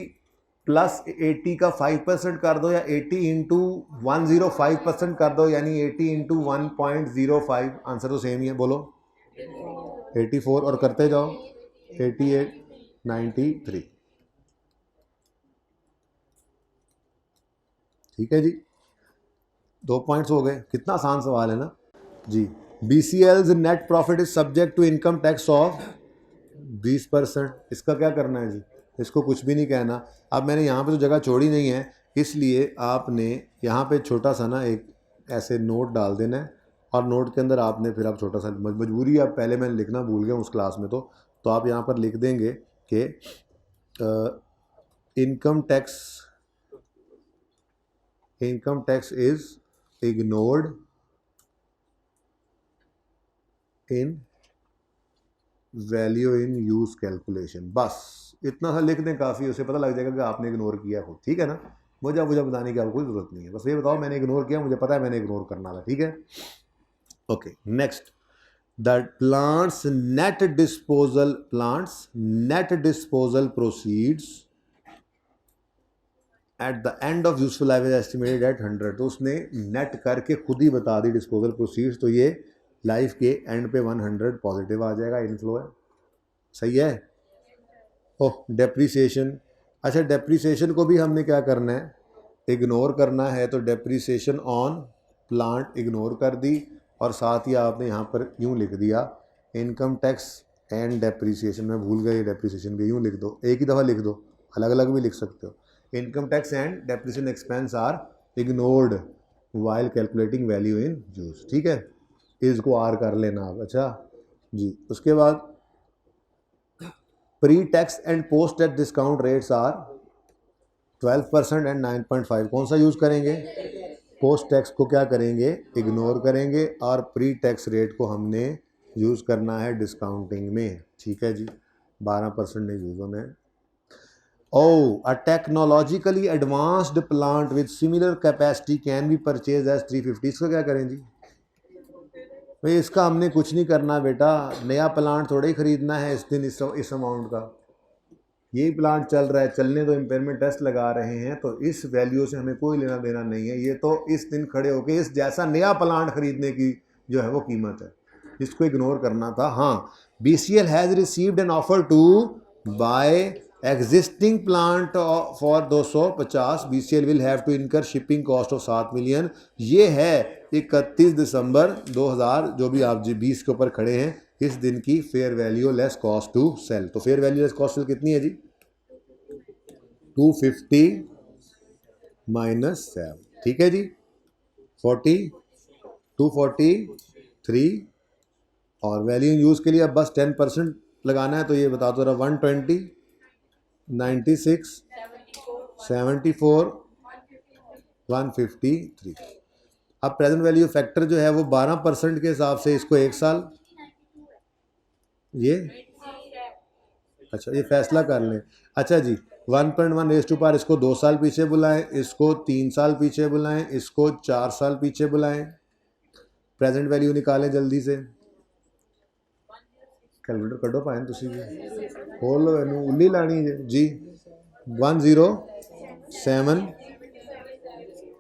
प्लस 80 का 5% कर दो, या 80 इंटू 105% कर दो, यानी 80 इंटू 1.05। आंसर तो सेम ही है, बोलो 84, और करते जाओ 88, 93। ठीक है जी, 2 पॉइंट्स हो गए। कितना आसान सवाल है ना जी। BCL's net profit is subject to income tax of 20%। इसका क्या करना है जी? इसको कुछ भी नहीं कहना। अब मैंने यहाँ पे तो जगह छोड़ी नहीं है, इसलिए आपने यहाँ पे छोटा सा ना एक ऐसे नोट डाल देना है, और नोट के अंदर आपने फिर आप छोटा सा, मजबूरी अब पहले मैंने लिखना भूल गया उस क्लास में, तो आप यहाँ पर लिख देंगे कि income tax is ignored in value in use calculation. बस इतना सा लिख दें, काफ़ी, उसे पता लग जाएगा कि आपने इग्नोर किया हो। ठीक है ना? मुझे बताने की आपको कोई ज़रूरत नहीं है, बस ये बताओ मैंने इग्नोर किया, मुझे पता है मैंने इग्नोर करना था। ठीक है, okay. Next, the plants net disposal proceeds at the end of useful life is estimated at 100। तो उसने नेट करके खुद ही बता दी डिस्पोजल प्रोसीड्स, तो ये लाइफ के एंड पे 100 पॉजिटिव आ जाएगा, इनफ्लो है। सही है? ओह, डेप्रीसिएशन। अच्छा, डेप्रीसिएशन को भी हमने क्या करना है? इग्नोर करना है। तो डेप्रीसिएशन ऑन प्लांट इग्नोर कर दी, और साथ ही आपने यहाँ पर यूँ लिख दिया इनकम टैक्स एंड डेप्रीसिएशन। मैं भूल गया, डेप्रीसिएशन भी यूँ लिख दो, एक ही दफ़ा लिख दो, अलग अलग भी लिख सकते हो। Income tax and depreciation expense are ignored while calculating value in use. ठीक है, इसको आर कर लेना आप। अच्छा जी, उसके बाद pre tax and post tax discount rates are 12% and 9.5। कौन सा यूज़ करेंगे? पोस्ट टैक्स को क्या करेंगे? इग्नोर करेंगे, और प्री टैक्स रेट को हमने यूज़ करना है डिस्काउंटिंग में। ठीक है जी, 12% नहीं यूज़ होना है। A technologically advanced plant with similar capacity can be purchase as 350। इसका क्या करें जी? भाई इसका हमने कुछ नहीं करना बेटा, नया प्लांट थोड़ा ही खरीदना है इस दिन इस अमाउंट का, यही प्लांट चल रहा है, चलने तो इम्पेयरमेंट टेस्ट लगा रहे हैं, तो इस वैल्यू से हमें कोई लेना देना नहीं है। ये तो इस दिन खड़े होके इस जैसा नया प्लांट खरीदने की जो है वो कीमत है, इसको इग्नोर करना था। हाँ, BCL has received an offer to buy existing plant for 250, BCL will have to incur shipping cost of 7 million. ये है 31 दिसंबर 2000 जो भी आप जी 20 के ऊपर खड़े हैं, इस दिन की fair value less cost to sell. तो fair value less cost sale कितनी है जी? 250 माइनस 7, ठीक है जी, 243, और वैल्यू इन यूज़ के लिए अब बस 10% लगाना है, तो ये बता दो रहा 120, 96, 74, 153। अब प्रेजेंट वैल्यू फैक्टर जो है वो 12% के हिसाब से इसको 1 साल, ये अच्छा ये फैसला कर लें। अच्छा जी, 1.1 रेज़ टू पावर इसको 2 साल पीछे बुलाएं, इसको 3 साल पीछे बुलाएं, इसको 4 साल पीछे बुलाएं। प्रेजेंट वैल्यू निकालें जल्दी से, कैलकुलेटर कढ़ो पाएं तुसी भी, खोल लो इनू, उल्ली लानी जी। 107,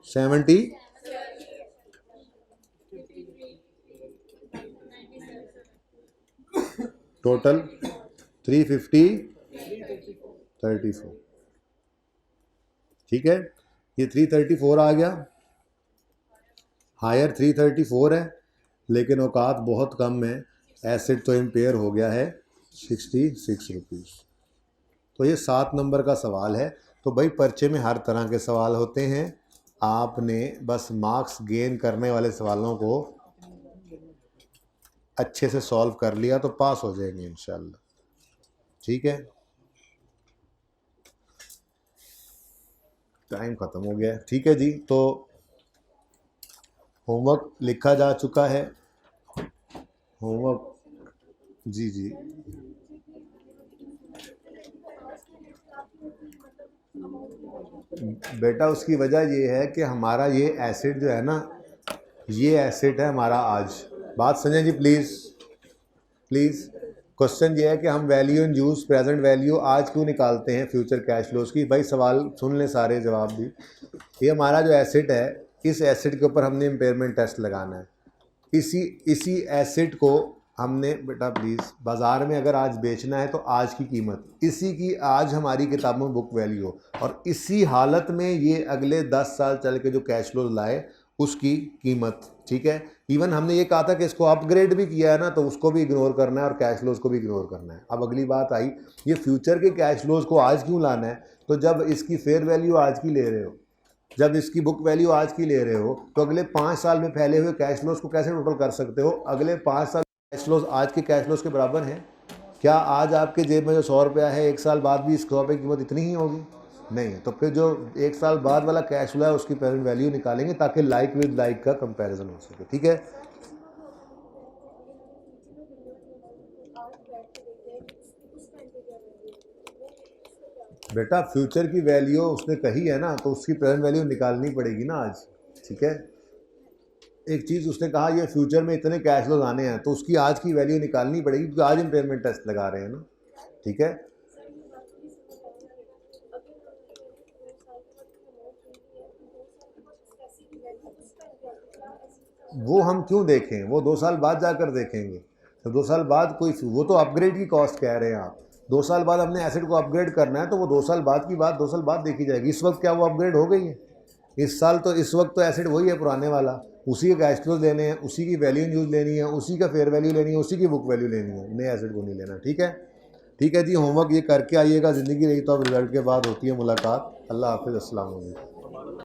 70, टोटल 350, 34, ठीक है, ये 334 आ गया, हायर 334 है, लेकिन औकात बहुत कम है, एसेट तो इम्पेयर हो गया है 66 रुपीज़। तो ये 7 नंबर का सवाल है। तो भाई पर्चे में हर तरह के सवाल होते हैं, आपने बस मार्क्स गेन करने वाले सवालों को अच्छे से सॉल्व कर लिया तो पास हो जाएंगे इंशाल्लाह, ठीक है। टाइम ख़त्म हो गया है, ठीक है जी। तो होमवर्क लिखा जा चुका है, होमवर्क जी जी बेटा, उसकी वजह ये है कि हमारा ये एसेट जो है ना, ये एसेट है हमारा आज। बात समझें जी प्लीज़ प्लीज़। क्वेश्चन ये है कि हम value in use present value आज क्यों निकालते हैं फ्यूचर कैश फ्लोज की। भाई सवाल सुन लें सारे, जवाब भी। ये हमारा जो एसेट है, इस एसेट के ऊपर हमने इम्पेयरमेंट टेस्ट लगाना है। इसी एसेट को हमने बेटा प्लीज़, बाज़ार में अगर आज बेचना है तो आज की कीमत, इसी की आज हमारी किताबों में बुक वैल्यू हो, और इसी हालत में ये अगले 10 साल चल के जो कैश फ्लो लाए उसकी कीमत, ठीक है। इवन हमने ये कहा था कि इसको अपग्रेड भी किया है ना, तो उसको भी इग्नोर करना है और कैश फ्लोज को भी इग्नोर करना है। अब अगली बात आई, ये फ्यूचर के कैश फ्लोज को आज क्यों लाना है? तो जब इसकी फेयर वैल्यू आज की ले रहे हो, जब इसकी बुक वैल्यू आज की ले रहे हो, तो अगले 5 साल में फैले हुए कैश फ्लोज को कैसे टोटल कर सकते हो? अगले 5 साल कैश फ्लोज आज के कैश फ्लोज के बराबर हैं क्या? आज आपके जेब में जो 100 रुपया है, 1 साल बाद भी इस 100 रुपये की कीमत इतनी ही होगी? नहीं। तो फिर जो 1 साल बाद वाला कैश फ्लो है उसकी प्रेजेंट वैल्यू निकालेंगे ताकि लाइक विद लाइक का कंपैरिजन हो सके, ठीक है। बेटा फ्यूचर की वैल्यू उसने कही है ना, तो उसकी प्रेजेंट वैल्यू निकालनी पड़ेगी ना आज, ठीक है। एक चीज़ उसने कहा ये फ्यूचर में इतने कैश फ्लोज आने हैं, तो उसकी आज की वैल्यू निकालनी पड़ेगी क्योंकि आज इम्पेयरमेंट टेस्ट लगा रहे हैं ना, ठीक है। वो हम क्यों देखें, वो 2 साल बाद जाकर देखेंगे। तो 2 साल बाद कोई, वो तो अपग्रेड की कॉस्ट कह रहे हैं आप। 2 साल बाद हमने एसेट को अपग्रेड करना है, तो वो 2 साल बाद की बात 2 साल बाद देखी जाएगी। इस वक्त क्या वो अपग्रेड हो गई है? इस साल तो, इस वक्त तो एसेट वही है पुराने वाला, उसी के कैश फ्लोज लेने हैं, उसी की वैल्यू यूज लेनी है, उसी का फेयर वैल्यू लेनी है, उसी की बुक वैल्यू लेनी है, नए एसेट को नहीं लेना, ठीक है। ठीक है जी, होमवर्क ये करके आइएगा। ज़िंदगी रही तो अब रिजल्ट के बाद होती है मुलाकात। अल्लाह हाफिज़, अस्सलाम वालेकुम।